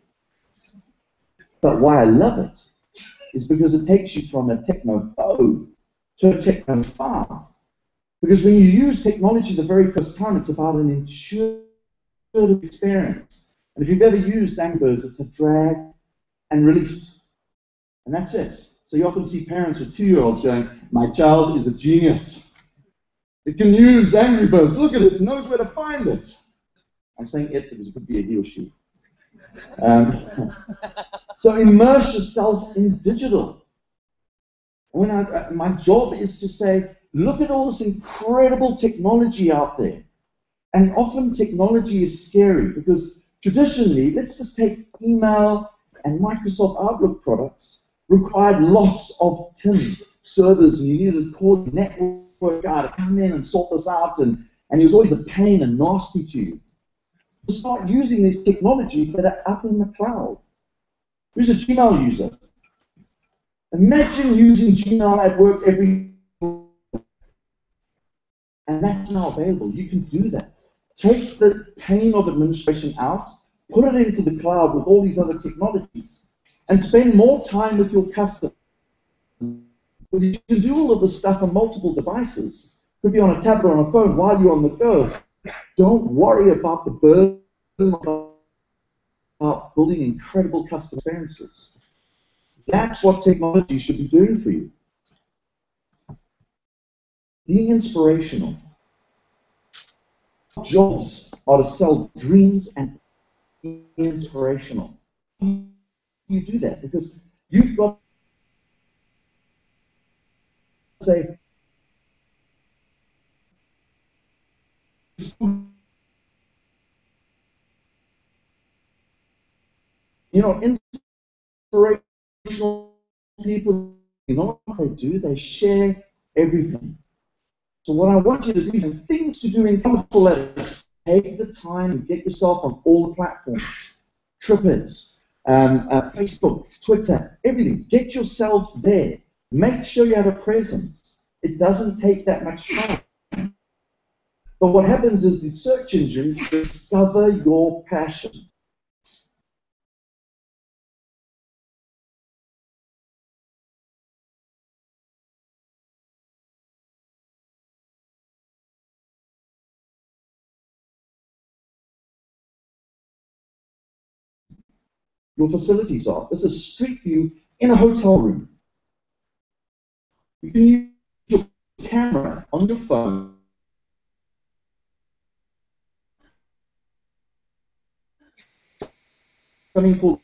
But why I love it is because it takes you from a technophobe to a technophile. Because when you use technology the very first time, it's about an intuitive experience. And if you've ever used Angry Birds, it's a drag and release. And that's it. So you often see parents with 2-year-olds going, my child is a genius. It can use Angry Birds. Look at it. It knows where to find it. I'm saying it because it could be a he or she. So immerse yourself in digital. My job is to say, look at all this incredible technology out there. And often technology is scary because traditionally, let's just take email and Microsoft Outlook products required lots of tin servers, and you needed to call the network guy to come in and sort this out, and it was always a pain and nasty to you. Start using these technologies that are up in the cloud. Who's a Gmail user? Imagine using Gmail at work every day. And that's now available. You can do that. Take the pain of administration out, put it into the cloud with all these other technologies, and spend more time with your customers. You can do all of this stuff on multiple devices. It could be on a tablet or on a phone while you're on the go. Don't worry about the burden of building incredible customer experiences. That's what technology should be doing for you. Being inspirational. Jobs are to sell dreams and be inspirational. You do that because you've got to say, you know, inspirational people, you know what they do? They share everything. So what I want you to do is things to do in colorful letters. Take the time and get yourself on all the platforms. TripIt, Facebook, Twitter, everything. Get yourselves there. Make sure you have a presence. It doesn't take that much time. But what happens is the search engines discover your passion. Your facilities are. This is Street View in a hotel room. You can use your camera on your phone. Something called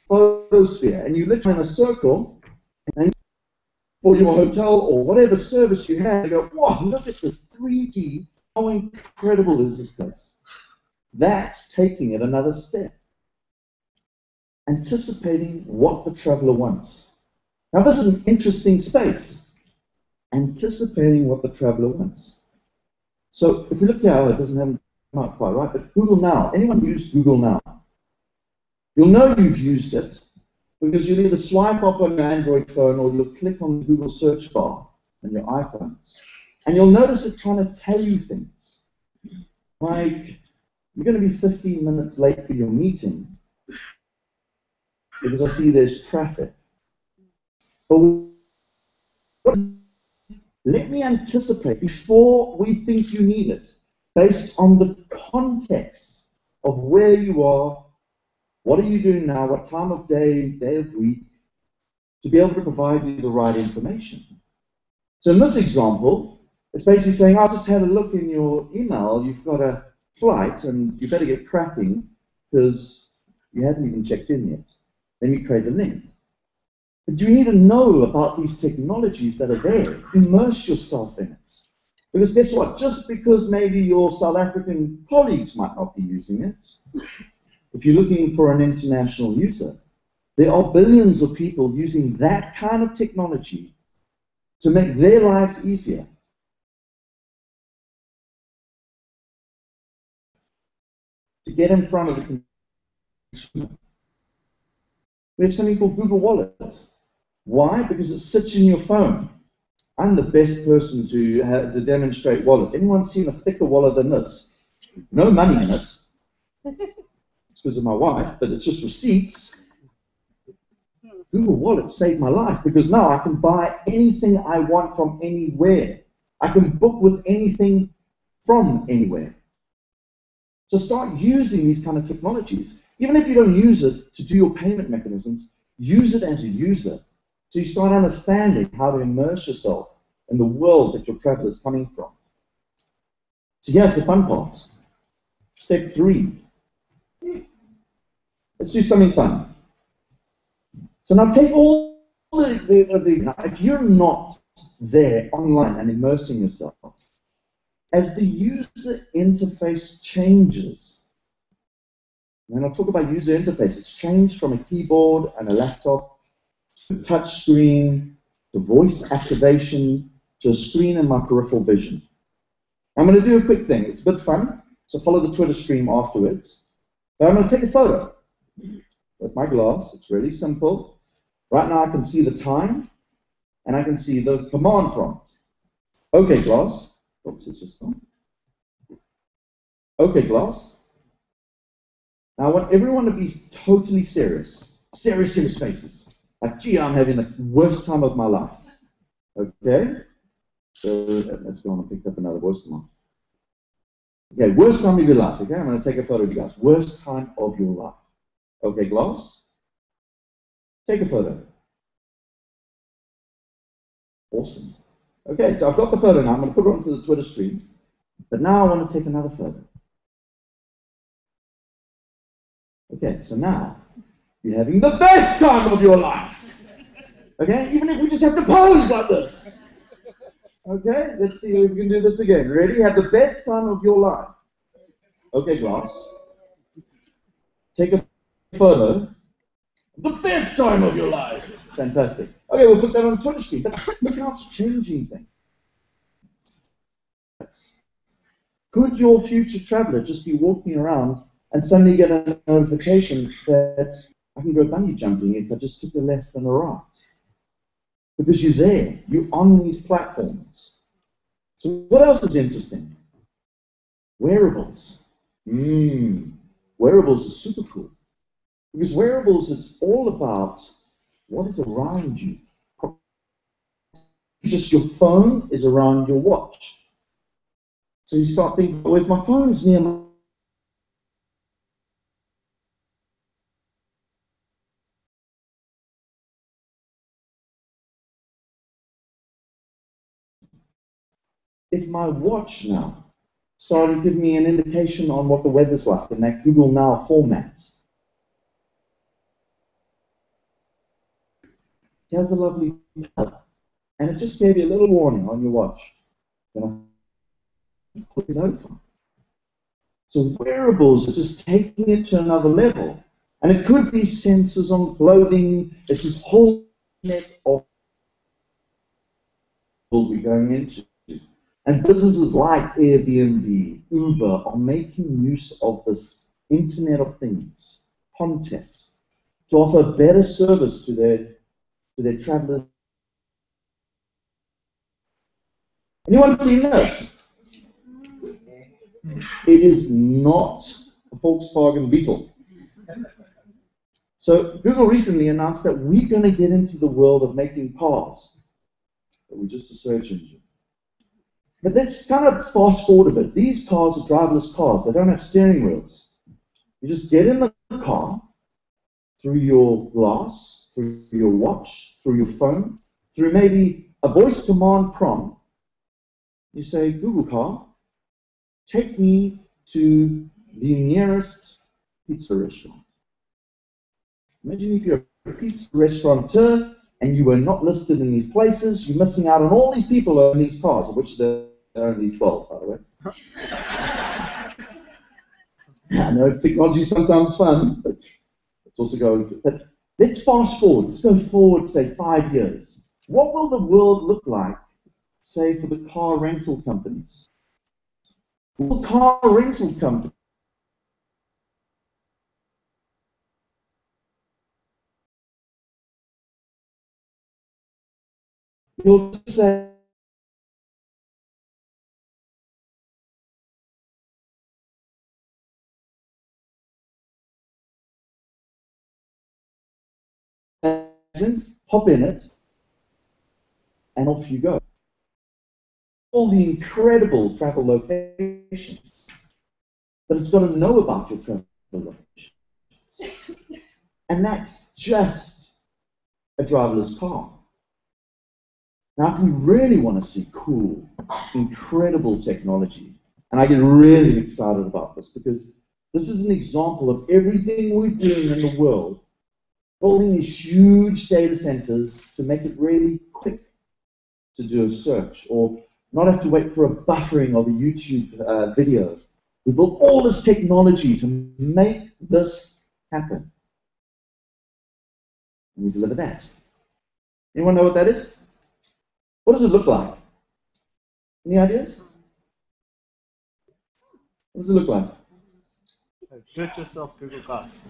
photosphere, and you literally in a circle, and for your hotel or whatever service you have, you go, wow, look at this 3D, how incredible is this place? That's taking it another step. Anticipating what the traveler wants. Now this is an interesting space. Anticipating what the traveler wants. So if you look here, it doesn't have come out quite right, but Google Now. Anyone use Google Now? You'll know you've used it because you'll either swipe up on your Android phone or you'll click on the Google search bar on your iPhones. And you'll notice it trying to tell you things. Like, you're going to be 15 minutes late for your meeting because I see there's traffic. But let me anticipate before we think you need it, based on the context of where you are, what are you doing now, what time of day, day of week, to be able to provide you the right information. So in this example, it's basically saying, I just had a look in your email, you've got a flight and you better get cracking because you haven't even checked in yet. Then you create a link. But you need to know about these technologies that are there. Immerse yourself in it. Because guess what? Just because maybe your South African colleagues might not be using it, if you're looking for an international user, there are billions of people using that kind of technology to make their lives easier. To get in front of the consumer. We have something called Google Wallet. Why? Because it sits in your phone. I'm the best person to demonstrate wallet. Anyone seen a thicker wallet than this? No money in it. It's because of my wife, but it's just receipts. Google Wallet saved my life because now I can buy anything I want from anywhere. I can book with anything from anywhere. So start using these kind of technologies. Even if you don't use it to do your payment mechanisms, use it as a user. So you start understanding how to immerse yourself in the world that your traveler is coming from. So here's the fun part. Step 3. Let's do something fun. So now take all now if you're not there online and immersing yourself, as the user interface changes, when I talk about user interface, it's changed from a keyboard and a laptop to a touch screen, to voice activation, to a screen in my peripheral vision. I'm going to do a quick thing. It's a bit fun, so follow the Twitter stream afterwards. But I'm going to take a photo with my glass. It's really simple. Right now I can see the time, and I can see the command prompt. OK, glass. Oops, it's just gone. OK, glass. Now I want everyone to be totally serious. Serious faces. Like, gee, I'm having the worst time of my life. Okay? So let's go on and pick up another voice command. Okay, worst time of your life. Okay, I'm going to take a photo of you guys. Worst time of your life. Okay, glass. Take a photo. Awesome. Okay, so I've got the photo now. I'm going to put it onto the Twitter stream. But now I want to take another photo. Okay, so now you're having the best time of your life. Okay, even if we just have to pose like this. Okay, let's see if we can do this again. Ready? Have the best time of your life. Okay, glass. Take a photo. The best time of your life. Fantastic. Okay, we'll put that on Twitter stream. But look how it's changing things. Could your future traveler just be walking around and suddenly get a notification that I can go bungee jumping if I just took a left and a right? Because you're there. You're on these platforms. So what else is interesting? Wearables. Wearables are super cool. Because wearables is all about what is around you. Just your phone is around your watch. So you start thinking, well, if my phone's near my if my watch now started giving me an indication on what the weather's like in that Google Now format. Here's a lovely color. And it just gave you a little warning on your watch. You know, put it over. So wearables are just taking it to another level. And it could be sensors on clothing. It's this whole net of we'll be going into. And businesses like Airbnb, Uber are making use of this Internet of Things context to offer better service to their travelers. Anyone seen this? It is not a Volkswagen Beetle. So Google recently announced that we're going to get into the world of making cars. We're just a search engine. But let's kind of fast forward a bit. These cars are driverless cars. They don't have steering wheels. You just get in the car through your glass, through your watch, through your phone, through maybe a voice command prompt. You say, Google car, take me to the nearest pizza restaurant. Imagine if you're a pizza restaurateur and you were not listed in these places, you're missing out on all these people in these cars, of which there are only 12, by the way. I know technology is sometimes fun, but it's also going. But let's fast forward. Let's go forward, say, 5 years. What will the world look like, say, for the car rental companies? Will car rental companies you'll say hop in it, and off you go. All the incredible travel locations, but it's got to know about your travel locations. And that's just a driverless car. Now, if we really want to see cool, incredible technology, and I get really excited about this because this is an example of everything we're doing in the world, building these huge data centers to make it really quick to do a search or not have to wait for a buffering of a YouTube video. We built all this technology to make this happen. And we deliver that. Anyone know what that is? What does it look like? Any ideas? What does it look like? Do-it-yourself Google Docs.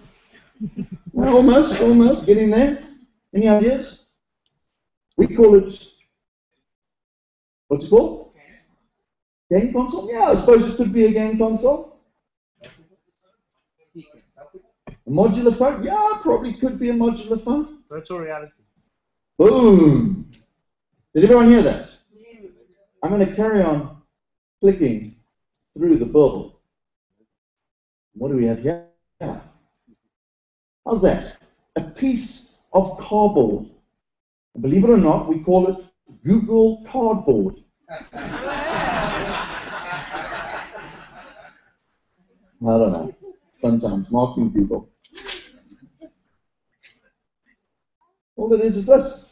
Well, almost, getting there. Any ideas? We call it, what's it called? Game console? Yeah, I suppose it could be a game console. A modular phone? Yeah, probably could be a modular phone. Virtual reality. Boom! Did everyone hear that? I'm going to carry on clicking through the bill. What do we have here? How's that? A piece of cardboard. And believe it or not, we call it Google Cardboard. I don't know. Sometimes marketing people. All it is this.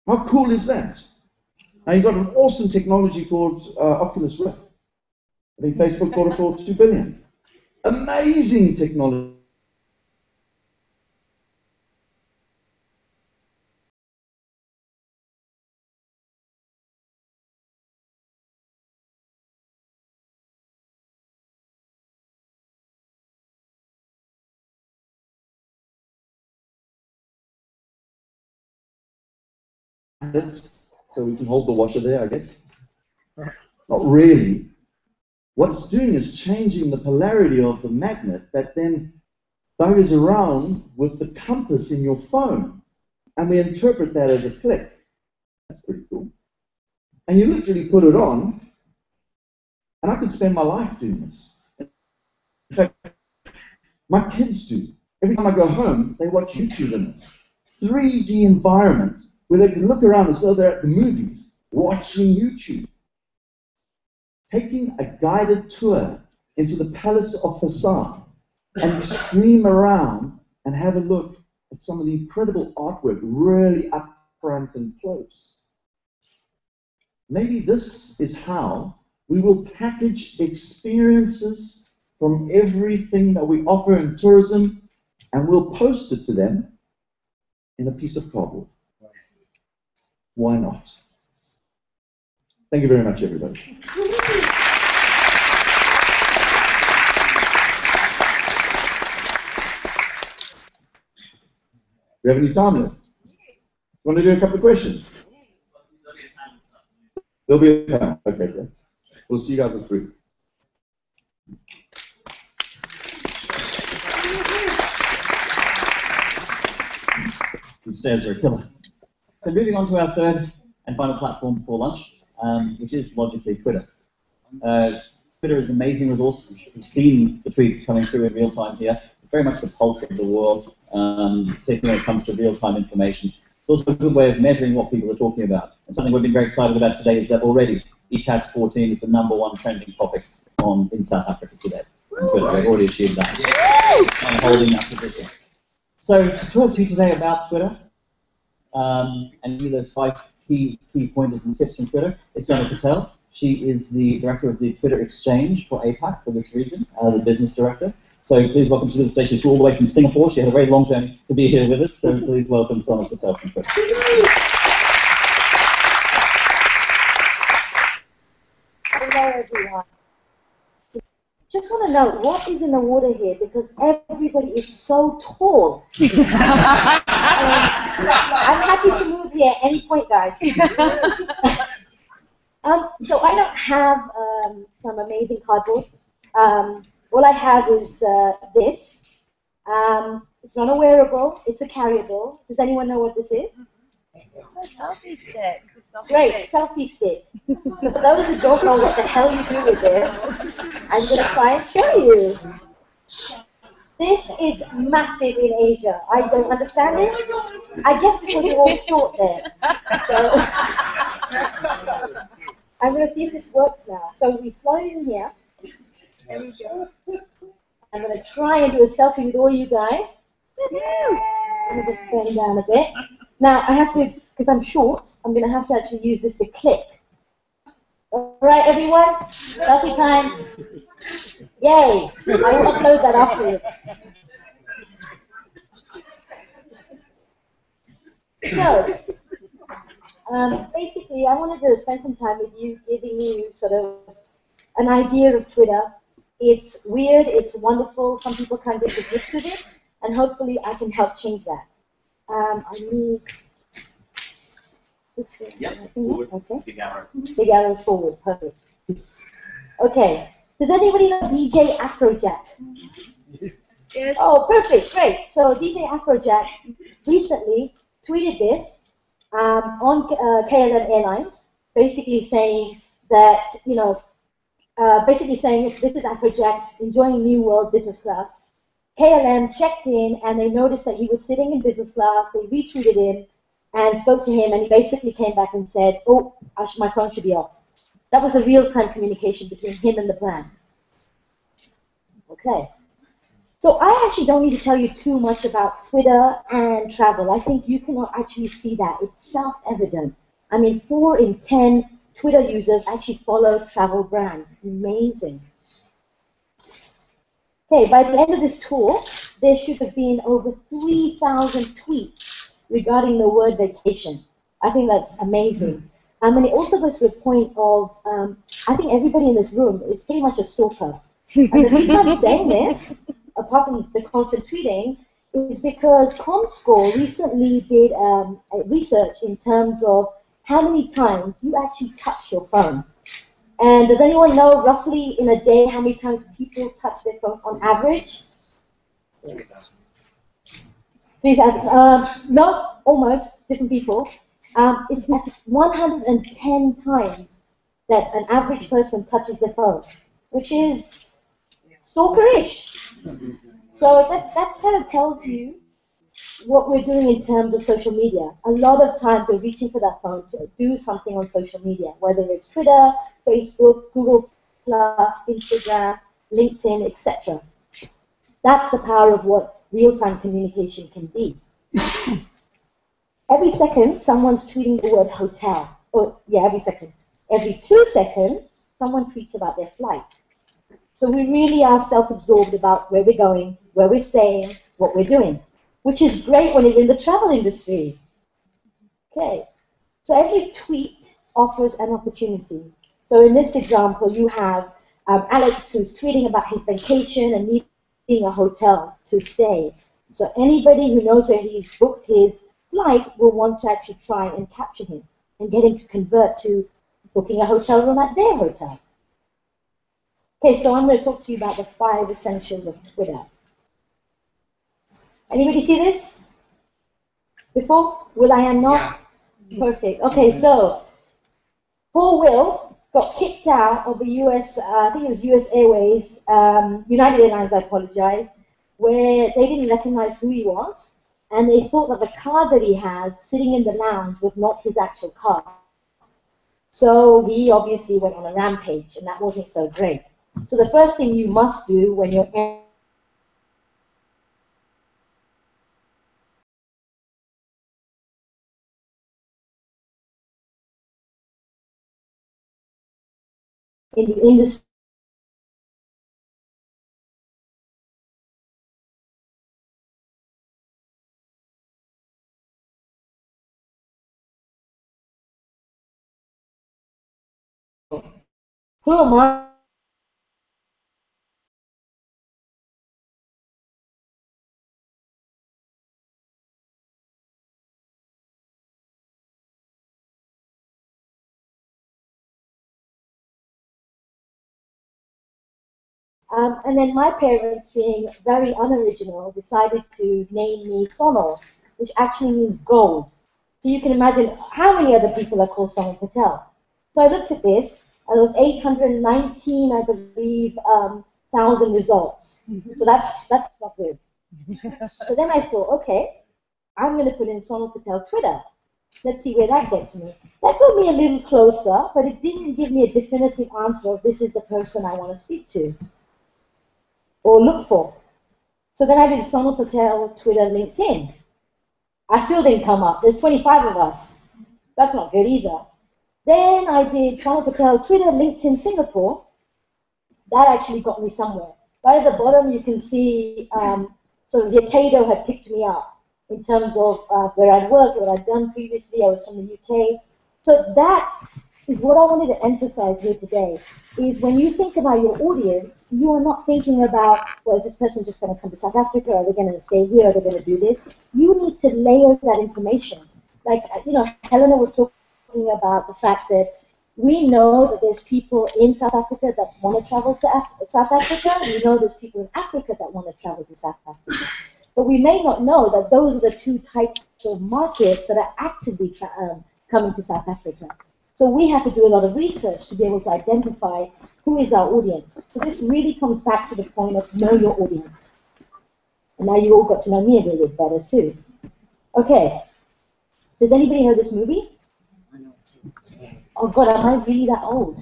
How cool is that? Now you've got an awesome technology called Oculus Rift. I think Facebook bought it for $2 billion. Amazing technology. So we can hold the washer there, I guess. Not really. What it's doing is changing the polarity of the magnet that then buggers around with the compass in your phone. And we interpret that as a click. That's pretty cool. And you literally put it on, and I could spend my life doing this. In fact, my kids do. Every time I go home, they watch YouTube in this 3D environment where they can look around as though they're at the movies, watching YouTube. Taking a guided tour into the Palace of Versailles and stream around and have a look at some of the incredible artwork really up front and close. Maybe this is how we will package experiences from everything that we offer in tourism, and we'll post it to them in a piece of cardboard. Why not? Thank you very much, everybody. Do we have any time left? Want to do a couple of questions? There'll be a time. Okay, great. We'll see you guys at 3. The stairs are a killer. So moving on to our third and final platform for lunch, which is logically Twitter. Twitter is an amazing resource. We've seen the tweets coming through in real time here. It's very much the pulse of the world, particularly when it comes to real-time information. It's also a good way of measuring what people are talking about. And something we've been very excited about today is that already eChats 14 is the #1 trending topic in South Africa today. On Twitter, they've already achieved that and holding that position. So to talk to you today about Twitter, and give those 5 key pointers and tips from Twitter, is Sona Patel. She is the director of the Twitter Exchange for APAC for this region, the business director. So please welcome to the station. She's all the way from Singapore. She had a very long journey to be here with us. So please welcome Sona Patel from Twitter. Hello everyone. Just want to know what is in the water here because everybody is so tall. I'm happy to move here at any point, guys. So I don't have some amazing cardboard. All I have is this. It's not a wearable, it's a carryable. Does anyone know what this is? Selfie stick. Great, selfie stick. So for those who don't know what the hell you do with this, I'm going to try and show you. This is massive in Asia. I don't understand it. I guess because you're all short there. So I'm going to see if this works now. So we slot it in here. There we go. I'm going to try and do a selfie with all you guys. Let me just turn down a bit. Now I have to, because I'm short, I'm going to have to actually use this to click. All right, everyone? Selfie time. Yay! I will upload that afterwards. So, basically, I wanted to spend some time with you, giving you sort of an idea of Twitter. It's weird, it's wonderful, some people can't get to grips with it, and hopefully I can help change that. I need this thing. Yep, forward. Okay. Big arrow. Big arrows forward, perfect. Okay, does anybody know DJ Afrojack? Yes. Oh, perfect, great. So DJ Afrojack recently tweeted this on KLM Airlines, basically saying that, you know, basically saying this is Afrojack enjoying New World business class. KLM checked in and they noticed that he was sitting in business class. They retweeted him and spoke to him, and he basically came back and said, "Oh, my phone should be off." That was a real-time communication between him and the brand. Okay. So I actually don't need to tell you too much about Twitter and travel. I think you can actually see that. It's self-evident. I mean, 4 in 10 Twitter users actually follow travel brands. Amazing. Okay, by the end of this tour, there should have been over 3,000 tweets regarding the word vacation. I think that's amazing. And it also goes to the point of, I think everybody in this room is pretty much a stalker. And the reason I'm saying this, apart from the constant tweeting, is because ComScore recently did a research in terms of how many times you actually touch your phone. And does anyone know roughly in a day how many times people touch their phone on average? 3,000. No, almost, different people. It's 110 times that an average person touches their phone, which is stalkerish. So that kind of tells you what we're doing in terms of social media. A lot of times we're reaching for that phone to do something on social media, whether it's Twitter, Facebook, Google+, Instagram, LinkedIn, etc. That's the power of what real-time communication can be. Every second, someone's tweeting the word hotel. Oh, yeah, every second. Every 2 seconds, someone tweets about their flight. So we really are self-absorbed about where we're going, where we're staying, what we're doing, which is great when you're in the travel industry. Okay, so every tweet offers an opportunity. So in this example, you have Alex who's tweeting about his vacation and needing a hotel to stay. So anybody who knows where he's booked his flight will want to actually try and capture him and get him to convert to booking a hotel room at their hotel. Okay, so I'm going to talk to you about the 5 essentials of Twitter. Anybody see this before? Will I am not? Yeah. Perfect. Okay, so poor Will got kicked out of the US, I think it was US Airways, United Airlines, I apologize, where they didn't recognize who he was, and they thought that the card that he has sitting in the lounge was not his actual card. So he obviously went on a rampage, and that wasn't so great. So the first thing you must do when you're in the industry, who am I? And then my parents, being very unoriginal, decided to name me Sonal, which actually means gold. So you can imagine how many other people are called Sonal Patel. So I looked at this, and there was 819, I believe, 1,000 results. So that's not good. So then I thought, okay, I'm going to put in Sonal Patel Twitter. Let's see where that gets me. That got me a little closer, but it didn't give me a definitive answer of this is the person I want to speak to or look for. So then I did Sonal Patel Twitter LinkedIn. I still didn't come up. There's 25 of us. That's not good either. Then I did Sonal Patel Twitter LinkedIn Singapore. That actually got me somewhere. Right at the bottom you can see so Yakedo had picked me up in terms of where I'd worked, what I'd done previously. I was from the UK. So that is what I wanted to emphasize here today, is when you think about your audience, you are not thinking about, well, is this person just going to come to South Africa? Are they going to stay here? Are they going to do this? You need to layer that information. Like, you know, Helena was talking about the fact that we know that there's people in South Africa that want to travel to South Africa. We know there's people in Africa that want to travel to South Africa. But we may not know that those are the two types of markets that are actively coming to South Africa. So we have to do a lot of research to be able to identify who is our audience. So this really comes back to the point of know your audience. And now you all got to know me a little bit better too. Okay. Does anybody know this movie? Oh God, am I really that old?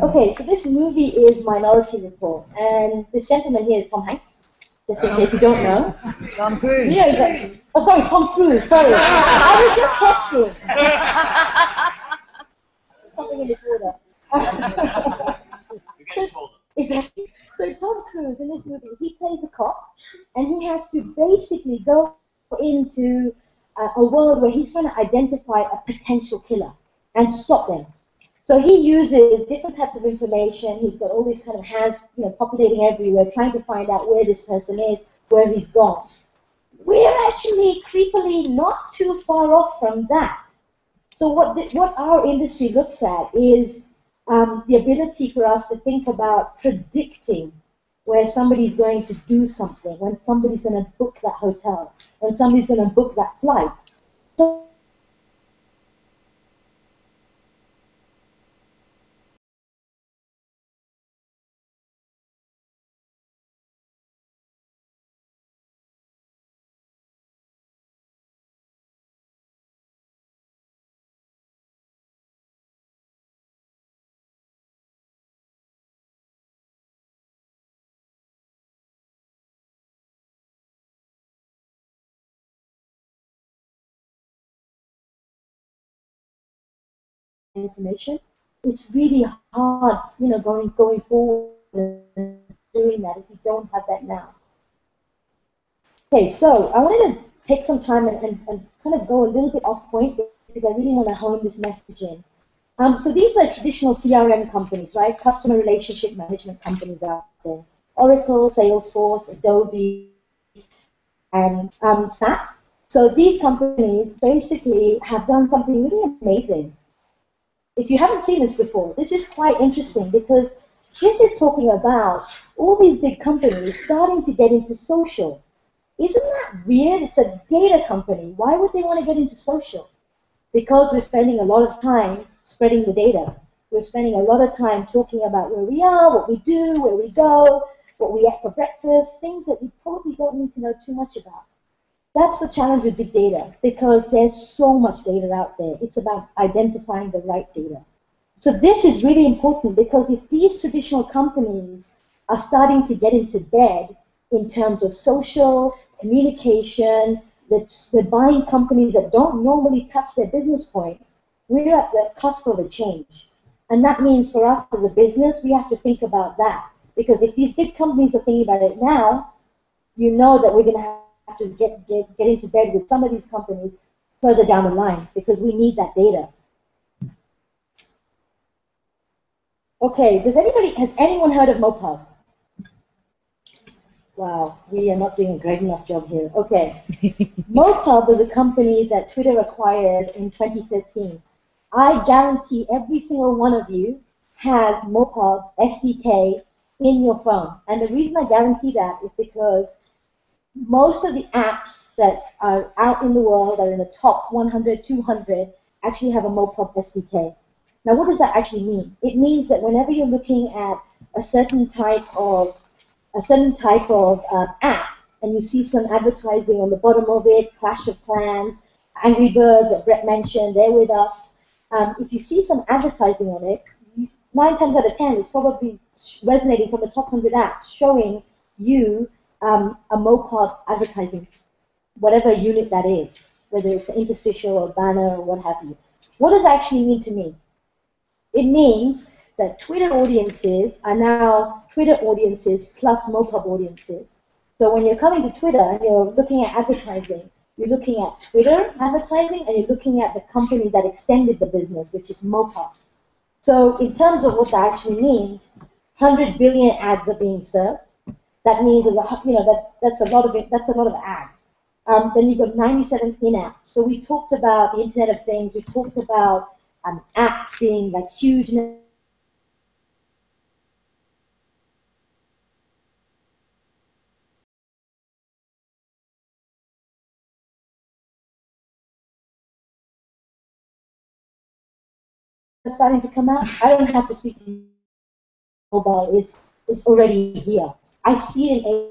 Okay, so this movie is Minority Report. And this gentleman here is Tom Hanks. Just in case you don't know. Tom Cruise. Yeah, oh, sorry, Tom Cruise, sorry. I was just testing. Something in this order. So Tom Cruise in this movie, he plays a cop, and he has to basically go into a world where he's trying to identify a potential killer and stop them. So he uses different types of information. He's got all these kind of hands, you know, populating everywhere, trying to find out where this person is, where he's gone. We're actually creepily not too far off from that. So what our industry looks at is the ability for us to think about predicting where somebody's going to do something, when somebody's going to book that hotel, when somebody's going to book that flight. So information, it's really hard, you know, going forward and doing that if you don't have that now. Okay, so I wanted to take some time and kind of go a little bit off point because I really want to hone this message in. So these are traditional CRM companies, right? Customer relationship management companies out there. Oracle, Salesforce, Adobe, and SAP. So these companies basically have done something really amazing. If you haven't seen this before, this is quite interesting because this is talking about all these big companies starting to get into social. Isn't that weird? It's a data company. Why would they want to get into social? Because we're spending a lot of time spreading the data. We're spending a lot of time talking about where we are, what we do, where we go, what we eat for breakfast, things that we probably don't need to know too much about. That's the challenge with big data, because there's so much data out there. It's about identifying the right data. So this is really important, because if these traditional companies are starting to get into bed in terms of social, communication, they're buying companies that don't normally touch their business point, we're at the cusp of a change. And that means for us as a business, we have to think about that. Because if these big companies are thinking about it now, you know that we're going to have to get into bed with some of these companies further down the line, because we need that data. Okay, has anyone heard of Mopub? Wow, we are not doing a great enough job here. Okay, Mopub was a company that Twitter acquired in 2013. I guarantee every single one of you has Mopub SDK in your phone. And the reason I guarantee that is because most of the apps that are out in the world, that are in the top 100, 200, actually have a Mopub SDK. Now, what does that actually mean? It means that whenever you're looking at a certain type of app, and you see some advertising on the bottom of it, Clash of Clans, Angry Birds that Brett mentioned, they're with us. If you see some advertising on it, 9 times out of 10, it's probably resonating from the top 100 apps, showing you a Mopar advertising, whatever unit that is, whether it's an interstitial or banner or what have you. What does that actually mean to me? It means that Twitter audiences are now Twitter audiences plus Mopub audiences. So when you're coming to Twitter and you're looking at advertising, you're looking at Twitter advertising and you're looking at the company that extended the business, which is Mopub. So in terms of what that actually means, 100 billion ads are being served. That means that's a lot of it. That's a lot of ads. Then you've got 97 in-app. So we talked about the Internet of Things. We talked about app being like huge. Starting to come out. I don't have to speak to you. Mobile is already here. I see it in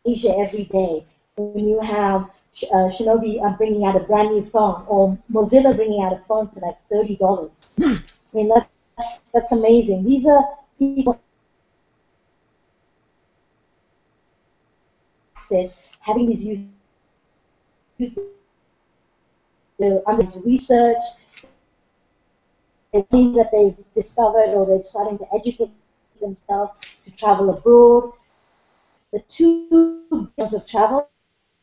Asia every day. When you have Shinobi bringing out a brand new phone, or Mozilla bringing out a phone for like $30. I mean, that's amazing. These are people access having these users under research. Things that they've discovered or they're starting to educate themselves to travel abroad. The 2 billion of travel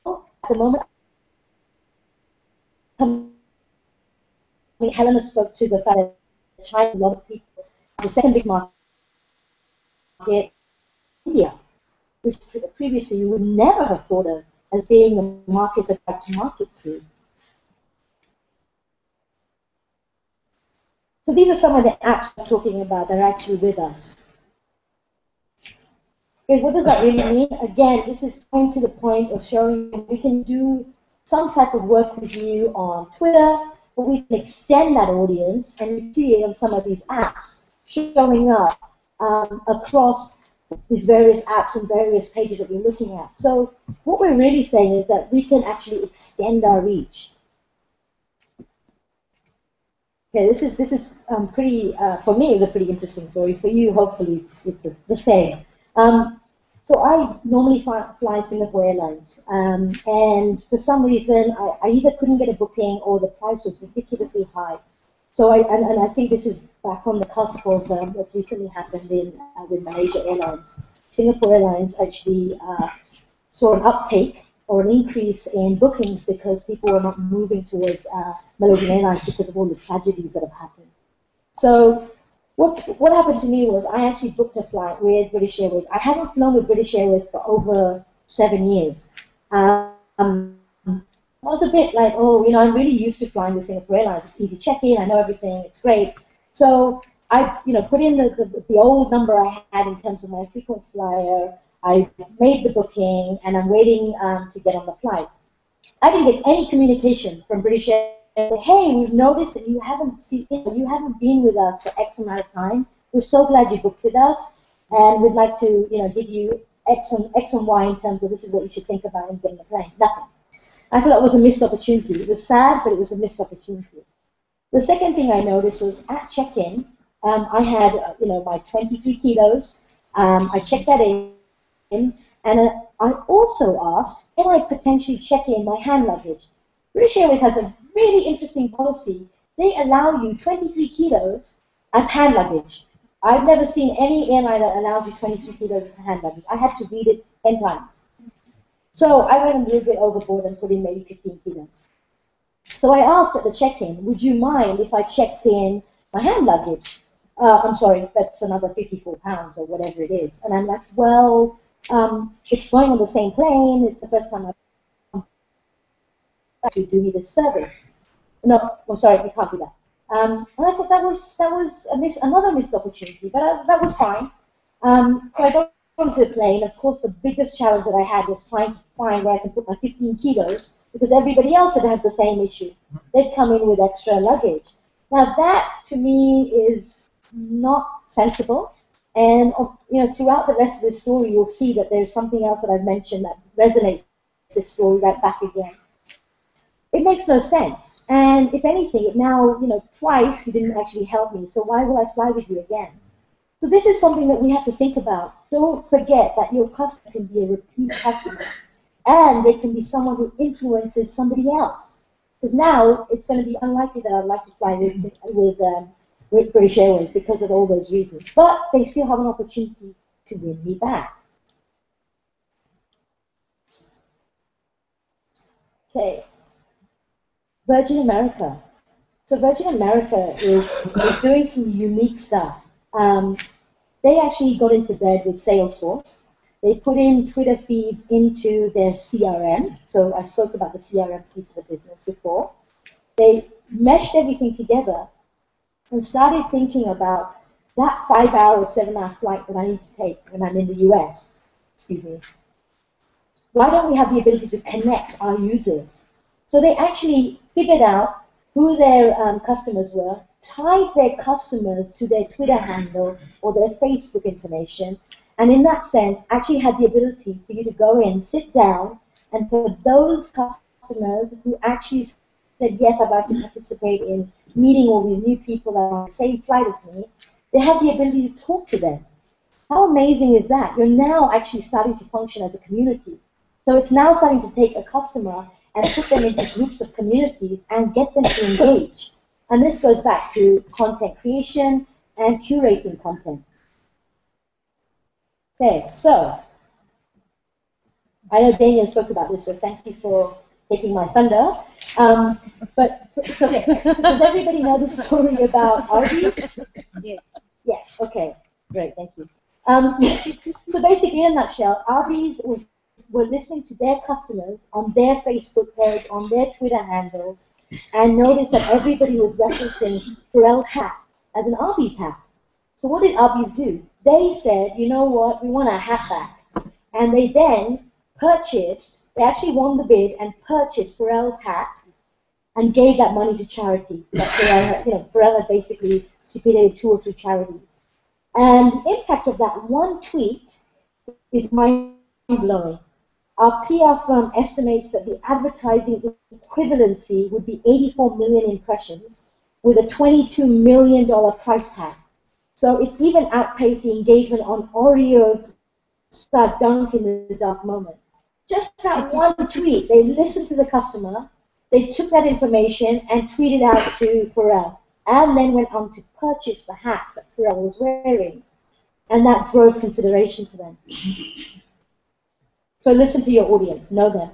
at the moment. I mean, Helena spoke to the fact that China is a lot of people. The second biggest market, India, which previously you would never have thought of as being the markets that have to market to. So these are some of the apps we're talking about that are actually with us. Okay, what does that really mean? Again, this is going to the point of showing we can do some type of work with you on Twitter, but we can extend that audience, and you see it on some of these apps showing up across these various apps and various pages that we're looking at. So what we're really saying is that we can actually extend our reach. Okay, this is pretty, for me, it was a pretty interesting story. For you, hopefully, it's the same. So I normally fly Singapore Airlines, and for some reason, I either couldn't get a booking or the price was ridiculously high. So I think this is back on the cusp of what's recently happened with Malaysia Airlines. Singapore Airlines actually saw an uptake or an increase in bookings because people were not moving towards Malaysian Airlines because of all the tragedies that have happened. So what happened to me was I actually booked a flight with British Airways. I haven't flown with British Airways for over 7 years. I was a bit like, oh, you know, I'm really used to flying with Singapore Airlines. It's easy check-in. I know everything. It's great. So I, put in the old number I had in terms of my frequent flyer. I made the booking, and I'm waiting to get on the flight. I didn't get any communication from British Airways. Say, hey, we've noticed that you haven't been with us for X amount of time. We're so glad you booked with us, and we'd like to, give you X and Y in terms of this is what you should think about in getting the plane. Nothing. I thought that was a missed opportunity. It was sad, but it was a missed opportunity. The second thing I noticed was at check-in, I had, my 23 kilos. I checked that in, and I also asked, can I potentially check in my hand luggage? British Airways has a really interesting policy. They allow you 23 kilos as hand luggage. I've never seen any airline that allows you 23 kilos as hand luggage. I had to read it 10 times. So I went a little bit overboard and put in maybe 15 kilos. So I asked at the check-in, would you mind if I checked in my hand luggage? I'm sorry, that's another 54 pounds or whatever it is. And I'm like, well, it's going on the same plane. It's the first time I've to do me this service. No, I'm sorry, we can't do that. And I thought that was another missed opportunity, but that was fine. So I got onto the plane. Of course, the biggest challenge that I had was trying to find where I can put my 15 kilos because everybody else had the same issue. They'd come in with extra luggage. Now that, to me, is not sensible. And throughout the rest of this story, you'll see that there's something else that I've mentioned that resonates this story right back again. It makes no sense. And if anything, it now, twice you didn't actually help me, so why will I fly with you again? So this is something that we have to think about. Don't forget that your customer can be a repeat customer, and they can be someone who influences somebody else. Because now it's going to be unlikely that I'd like to fly with British Airways because of all those reasons. But they still have an opportunity to win me back. Okay. Virgin America. So Virgin America is doing some unique stuff. They actually got into bed with Salesforce. They put in Twitter feeds into their CRM. So I spoke about the CRM piece of the business before. They meshed everything together and started thinking about that 5-hour or 7-hour flight that I need to take when I'm in the US. Excuse me. Why don't we have the ability to connect our users? So they actually figured out who their customers were, tied their customers to their Twitter handle or their Facebook information, and in that sense actually had the ability for you to go in, sit down, and for those customers who actually said, yes, I'd like to participate in meeting all these new people that are on the same flight as me, they have the ability to talk to them. How amazing is that? You're now actually starting to function as a community. So it's now starting to take a customer and put them into groups of communities and get them to engage. And this goes back to content creation and curating content. Okay, so I know Damien spoke about this, so thank you for taking my thunder. So does everybody know the story about Arby's? Yes. Yes, okay, great, thank you. So basically, in a nutshell, Arby's were listening to their customers on their Facebook page, on their Twitter handles, and noticed that everybody was referencing Pharrell's hat as an Arby's hat. So what did Arby's do? They said, you know what, we want our hat back. And they then purchased, they actually won the bid and purchased Pharrell's hat and gave that money to charity. Pharrell had basically stipulated 2 or 3 charities. And the impact of that one tweet is mind-blowing. Our PR firm estimates that the advertising equivalency would be 84 million impressions with a $22 million price tag. So it's even outpaced the engagement on Oreo's Star Dunk in the Dark moment. Just that one tweet, they listened to the customer, they took that information and tweeted out to Pharrell, and then went on to purchase the hat that Pharrell was wearing. And that drove consideration for them. So listen to your audience, know them.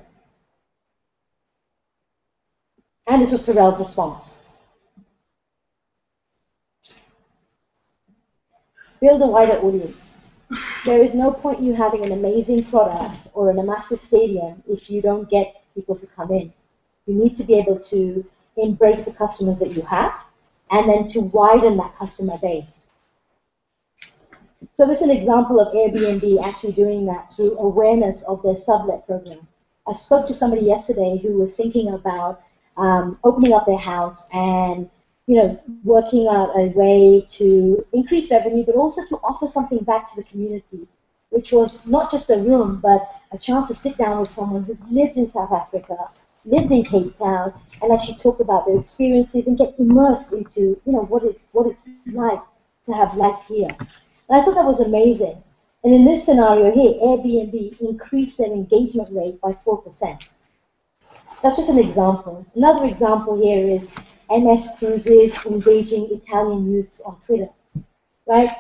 And this was Pharrell's response. Build a wider audience. There is no point you having an amazing product or in a massive stadium if you don't get people to come in. You need to be able to embrace the customers that you have and then to widen that customer base. So this is an example of Airbnb actually doing that through awareness of their sublet program. I spoke to somebody yesterday who was thinking about opening up their house and working out a way to increase revenue, but also to offer something back to the community, which was not just a room, but a chance to sit down with someone who's lived in South Africa, lived in Cape Town, and actually talk about their experiences and get immersed into what it's like to have life here. And I thought that was amazing. And in this scenario here, Airbnb increased their engagement rate by 4%. That's just an example. Another example here is MS Cruises engaging Italian youths on Twitter, right?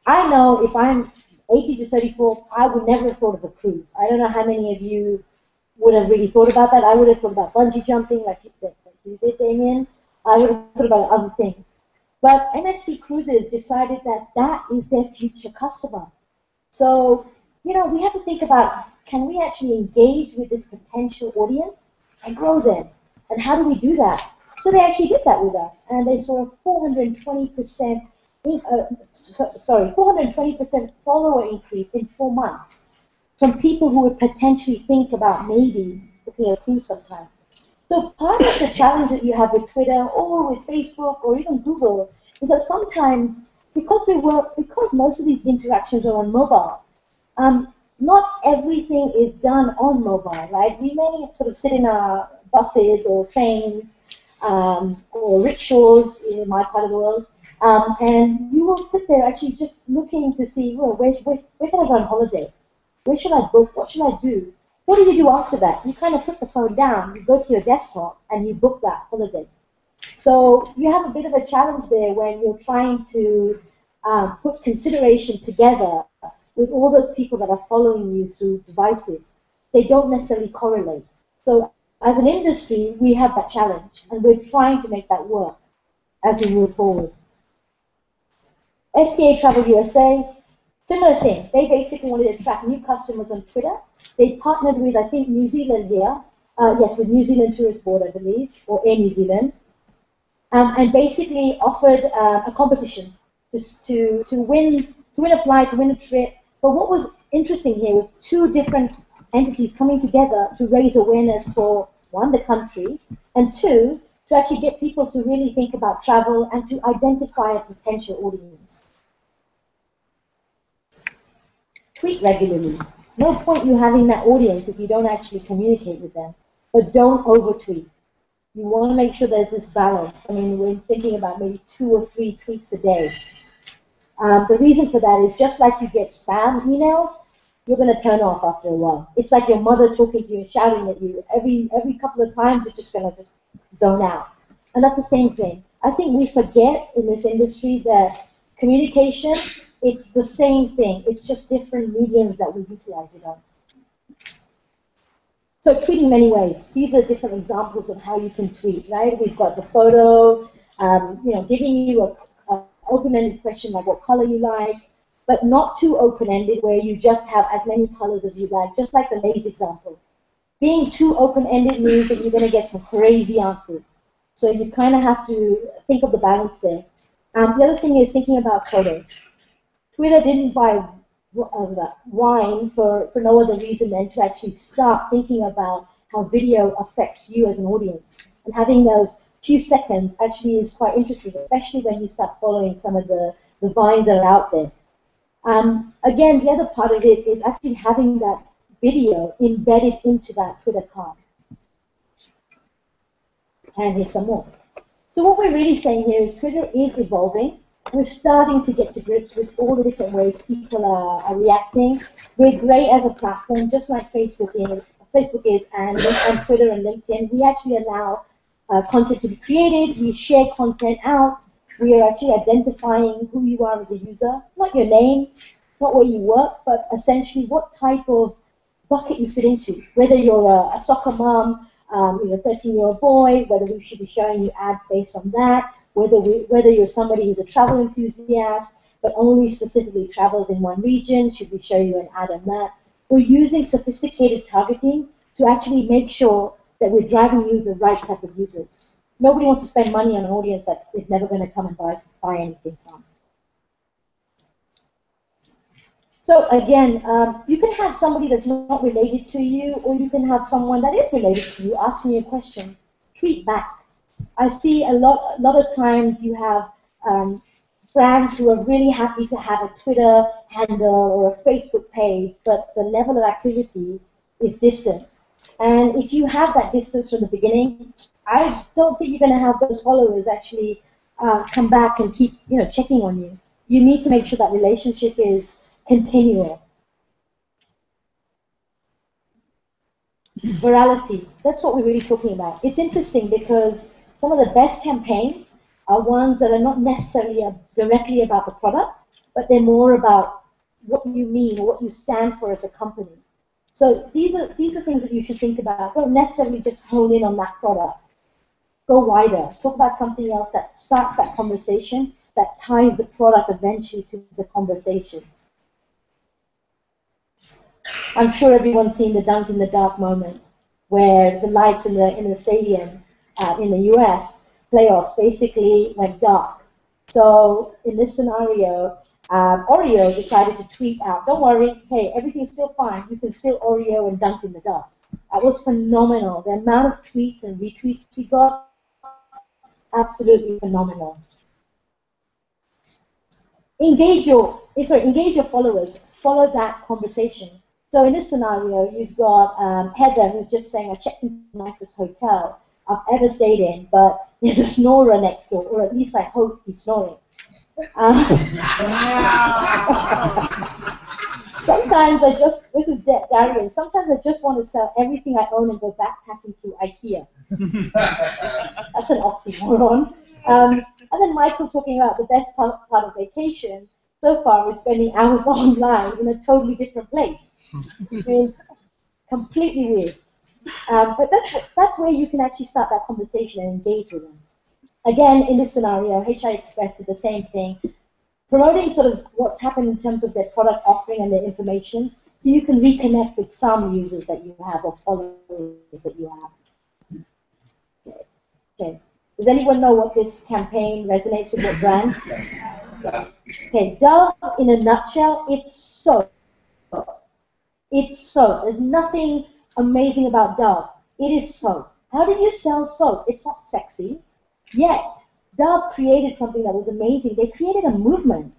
I know if I'm 80 to 34, I would never have thought of a cruise. I don't know how many of you would have really thought about that. I would have thought about bungee jumping like you did, Damien. I would have thought about other things. But MSC Cruises decided that that is their future customer. So, we have to think about, can we actually engage with this potential audience and grow them? And how do we do that? So they actually did that with us, and they saw a 420% follower increase in 4 months from people who would potentially think about maybe booking a cruise sometime. So part of the challenge that you have with Twitter or with Facebook or even Google is that sometimes, because most of these interactions are on mobile, not everything is done on mobile, right? We may sort of sit in our buses or trains or rickshaws in my part of the world, and you will sit there actually just looking to see, well, where can I go on holiday? Where should I book? What should I do? What do you do after that? You kind of put the phone down, you go to your desktop, and you book that holiday. So you have a bit of a challenge there when you're trying to put consideration together with all those people that are following you through devices. They don't necessarily correlate. So as an industry, we have that challenge, and we're trying to make that work as we move forward. STA Travel USA, similar thing. They basically wanted to attract new customers on Twitter. They partnered with, I think, New Zealand here. Yes, with New Zealand Tourist Board, I believe, or Air New Zealand. And basically offered a competition to win a flight, to win a trip. But what was interesting here was two different entities coming together to raise awareness for, one, the country, and two, to actually get people to really think about travel and to identify a potential audience. Tweet regularly. No point you having that audience if you don't actually communicate with them. But don't over-tweet. You want to make sure there's this balance. I mean, we're thinking about maybe 2 or 3 tweets a day. The reason for that is just like you get spam emails, you're going to turn off after a while. It's like your mother talking to you and shouting at you. Every couple of times, you're just going to just zone out. And that's the same thing. I think we forget in this industry that communication, it's the same thing. It's just different mediums that we utilize it on. So tweeting many ways. These are different examples of how you can tweet, right? We've got the photo, giving you a open-ended question like what color you like, but not too open-ended where you just have as many colors as you like, just like the lace example. Being too open-ended means that you're going to get some crazy answers. So you kind of have to think of the balance there. The other thing is thinking about photos. Twitter didn't buy wine for no other reason than to actually start thinking about how video affects you as an audience. And having those few seconds actually is quite interesting, especially when you start following some of the vines that are out there. Again, the other part of it is actually having that video embedded into that Twitter card. And here's some more. So what we're really saying here is Twitter is evolving. We're starting to get to grips with all the different ways people are reacting. We're great as a platform, just like Facebook is, and Twitter and LinkedIn. We actually allow content to be created. We share content out. We are actually identifying who you are as a user, not your name, not where you work, but essentially what type of bucket you fit into. Whether you're a soccer mom, a 13-year-old boy, whether we should be showing you ads based on that, whether you're somebody who's a travel enthusiast, but only specifically travels in one region, should we show you an ad on that? We're using sophisticated targeting to actually make sure that we're driving you the right type of users. Nobody wants to spend money on an audience that is never going to come and buy anything from. So again, you can have somebody that's not related to you, or you can have someone that is related to you asking you a question. Tweet back. I see a lot of times you have brands who are really happy to have a Twitter handle or a Facebook page, but the level of activity is distant. And if you have that distance from the beginning, I don't think you're going to have those followers actually come back and keep checking on you. You need to make sure that relationship is continual. Virality, that's what we're really talking about. It's interesting because some of the best campaigns are ones that are not necessarily directly about the product, but they're more about what you mean or what you stand for as a company. So these are things that you should think about. Don't necessarily just hone in on that product. Go wider. Talk about something else that starts that conversation, that ties the product eventually to the conversation. I'm sure everyone's seen the dunk in the dark moment, where the lights in the stadium in the US playoffs basically went dark. So in this scenario, Oreo decided to tweet out, "Don't worry, hey, everything's still fine. You can still Oreo and dunk in the dark." That was phenomenal. The amount of tweets and retweets we got, absolutely phenomenal. Engage your followers. Follow that conversation. So in this scenario, you've got Heather who's just saying, I checked into the nicest hotel I've ever stayed in, but there's a snorer next door, or at least I hope he's snoring. Sometimes this is Darian, sometimes I just want to sell everything I own and go backpacking through IKEA. That's an oxymoron. And then Michael talking about the best part of vacation so far is spending hours online in a totally different place. I mean, completely weird. But that's where you can actually start that conversation and engage with them. Again, in this scenario, HI Express did the same thing, promoting sort of what's happened in terms of their product offering and their information, so you can reconnect with some users that you have or followers that you have. Okay. Does anyone know what this campaign resonates with, what brand? Okay, Dove, in a nutshell, it's soap. It's soap. There's nothing amazing about Dove. It is soap. How do you sell soap? It's not sexy. Yet, Dove created something that was amazing. They created a movement.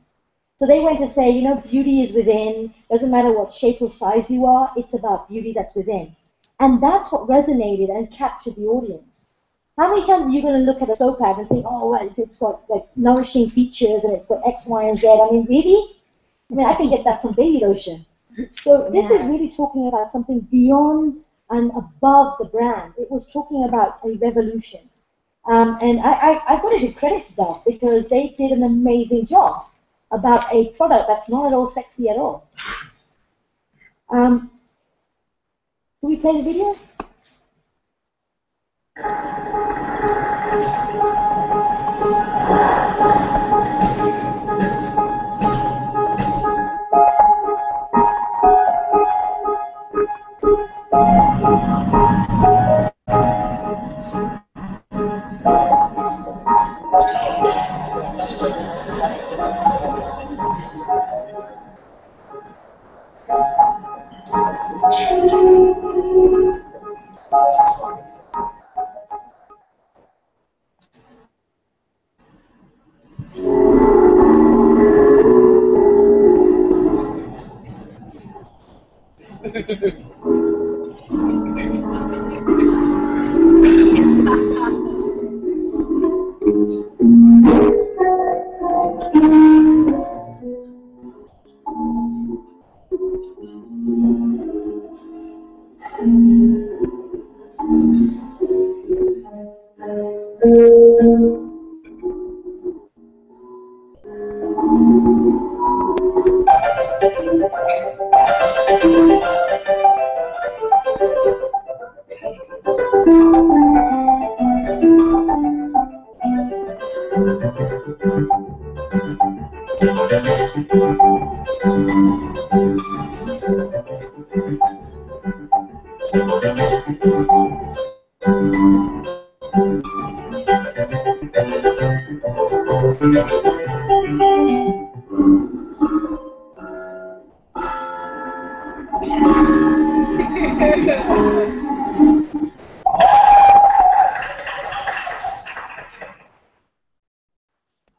So they went to say, you know, beauty is within. Doesn't matter what shape or size you are. It's about beauty that's within. And that's what resonated and captured the audience. How many times are you going to look at a soap ad and think, oh, well, it's got like nourishing features and it's got X, Y, and Z? I mean, really? I mean, I can get that from Baby Lotion. So this is really talking about something beyond and above the brand. It was talking about a revolution. And I've got to give credit to Dove because they did an amazing job about a product that's not at all sexy at all. Can we play the video?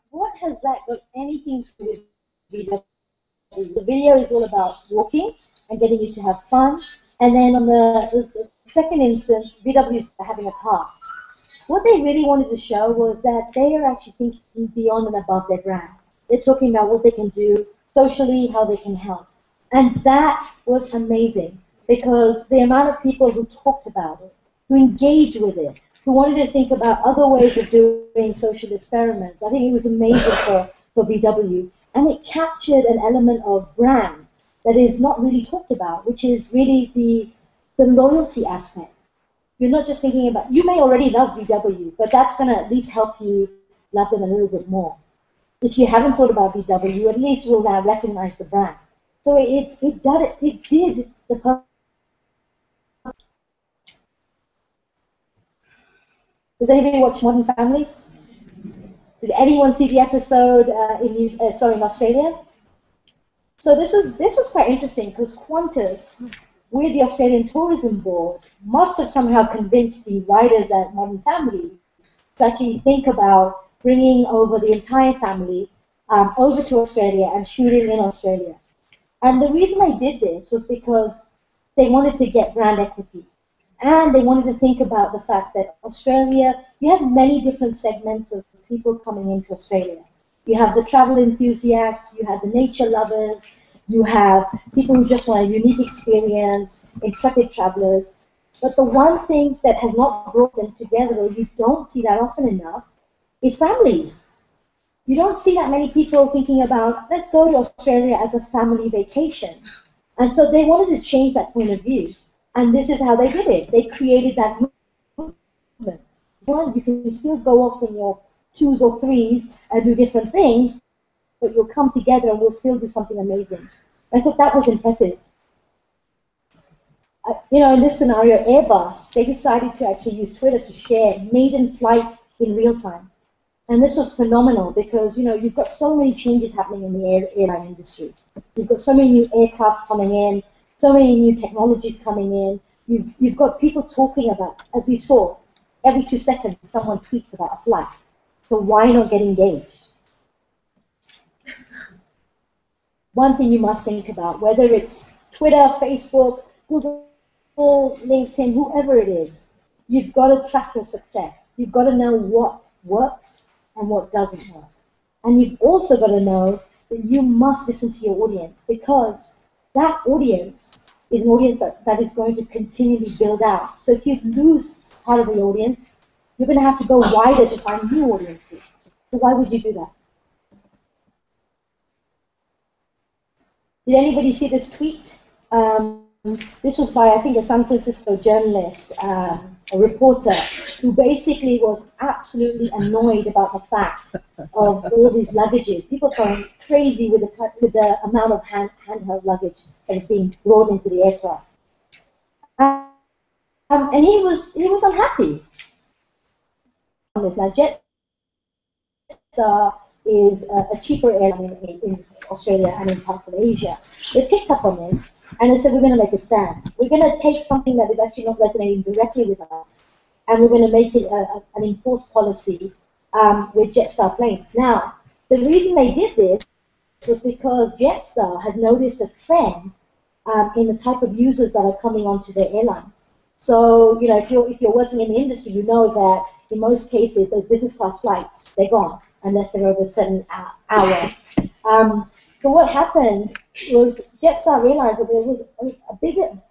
What has that got anything to do with VW? The video is all about walking and getting you to have fun. And then on the second instance, VW is having a car. What they really wanted to show was that they are actually thinking beyond and above their brand. They're talking about what they can do socially, how they can help. And that was amazing because the amount of people who talked about it, who engaged with it, who wanted to think about other ways of doing social experiments, I think it was amazing for VW. And it captured an element of brand that is not really talked about, which is really the loyalty aspect. You're not just thinking about, you may already love VW, but that's going to at least help you love them a little bit more. If you haven't thought about VW, at least you'll now recognize the brand. So it did the purpose. Does anybody watch Modern Family? Did anyone see the episode in Australia? So this was quite interesting because Qantas, with the Australian Tourism Board, must have somehow convinced the writers at Modern Family to actually think about bringing over the entire family over to Australia and shooting in Australia. And the reason they did this was because they wanted to get brand equity. And they wanted to think about the fact that Australia, you have many different segments of people coming into Australia. You have the travel enthusiasts, you have the nature lovers, you have people who just want a unique experience, intrepid travelers. But the one thing that has not brought them together, or you don't see that often enough, is families. You don't see that many people thinking about, let's go to Australia as a family vacation. And so they wanted to change that point of view. And this is how they did it. They created that movement. You can still go off in your 2s or 3s and do different things, but you'll come together and we'll still do something amazing. I thought that was impressive. You know, in this scenario, Airbus, they decided to actually use Twitter to share maiden flight in real time. And this was phenomenal because, you know, you've got so many changes happening in the airline industry. You've got so many new aircrafts coming in, so many new technologies coming in. You've got people talking about, as we saw, every 2 seconds someone tweets about a flight. So why not get engaged? One thing you must think about, whether it's Twitter, Facebook, Google, LinkedIn, whoever it is, you've got to track your success. You've got to know what works and what doesn't work. And you've also got to know that you must listen to your audience, because that audience is an audience that is going to continually build out. So if you lose part of the audience, you're going to have to go wider to find new audiences. So why would you do that? Did anybody see this tweet? This was by, I think, a San Francisco journalist, a reporter, who basically was absolutely annoyed about the fact of all these luggages. People going crazy with the amount of handheld luggage that is being brought into the aircraft. And he was unhappy. Now, Jetstar is a cheaper airline in Australia and in parts of Asia. They picked up on this, and they said, we're going to make a stand. We're going to take something that is actually not resonating directly with us, and we're going to make it an enforced policy with Jetstar planes. Now, the reason they did this was because Jetstar had noticed a trend in the type of users that are coming onto their airline. So, you know, if you're working in the industry, you know that in most cases, those business class flights, they're gone unless they're over a certain hour. So what happened was Jetstar realized that there was a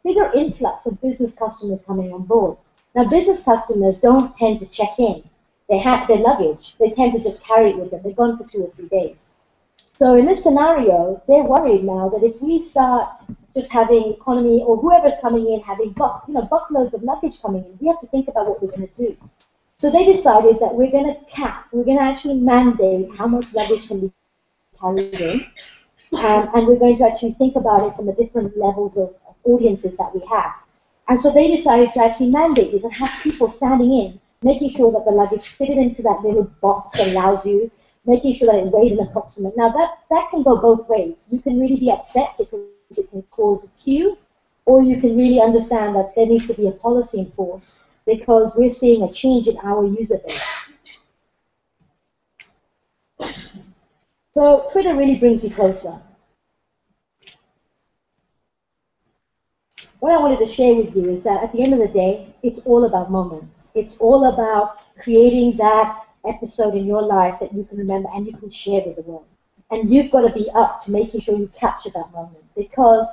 bigger influx of business customers coming on board. Now, business customers don't tend to check in. They have their luggage. They tend to just carry it with them. They're gone for 2 or 3 days. So in this scenario, they're worried now that if we start just having economy or whoever's coming in having buckloads of luggage coming in, we have to think about what we're going to do. So they decided that we're going to cap, we're going to actually mandate how much luggage can be carried in, and we're going to actually think about it from the different levels of audiences that we have. And so they decided to actually mandate this and have people standing in, making sure that the luggage fitted into that little box that allows you, making sure that it weighed an approximate. Now that can go both ways. You can really be upset because it can cause a queue, or you can really understand that there needs to be a policy enforced because we're seeing a change in our user base. So Twitter really brings you closer. What I wanted to share with you is that at the end of the day, it's all about moments. It's all about creating that episode in your life that you can remember and you can share with the world. And you've got to be up to making sure you capture that moment, because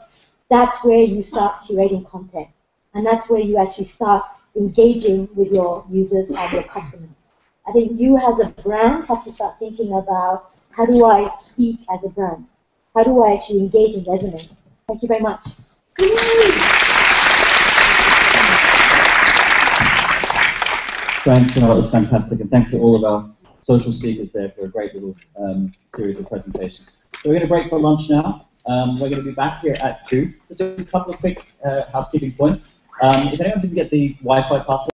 that's where you start curating content. And that's where you actually start engaging with your users and your customers. I think you as a brand have to start thinking about, how do I speak as a brand? How do I actually engage and resonate? Thank you very much. Thanks, that was fantastic, and thanks to all of our social speakers there for a great little series of presentations. So we're going to break for lunch now. We're going to be back here at 2. Just a couple of quick housekeeping points. If anyone didn't get the Wi-Fi password,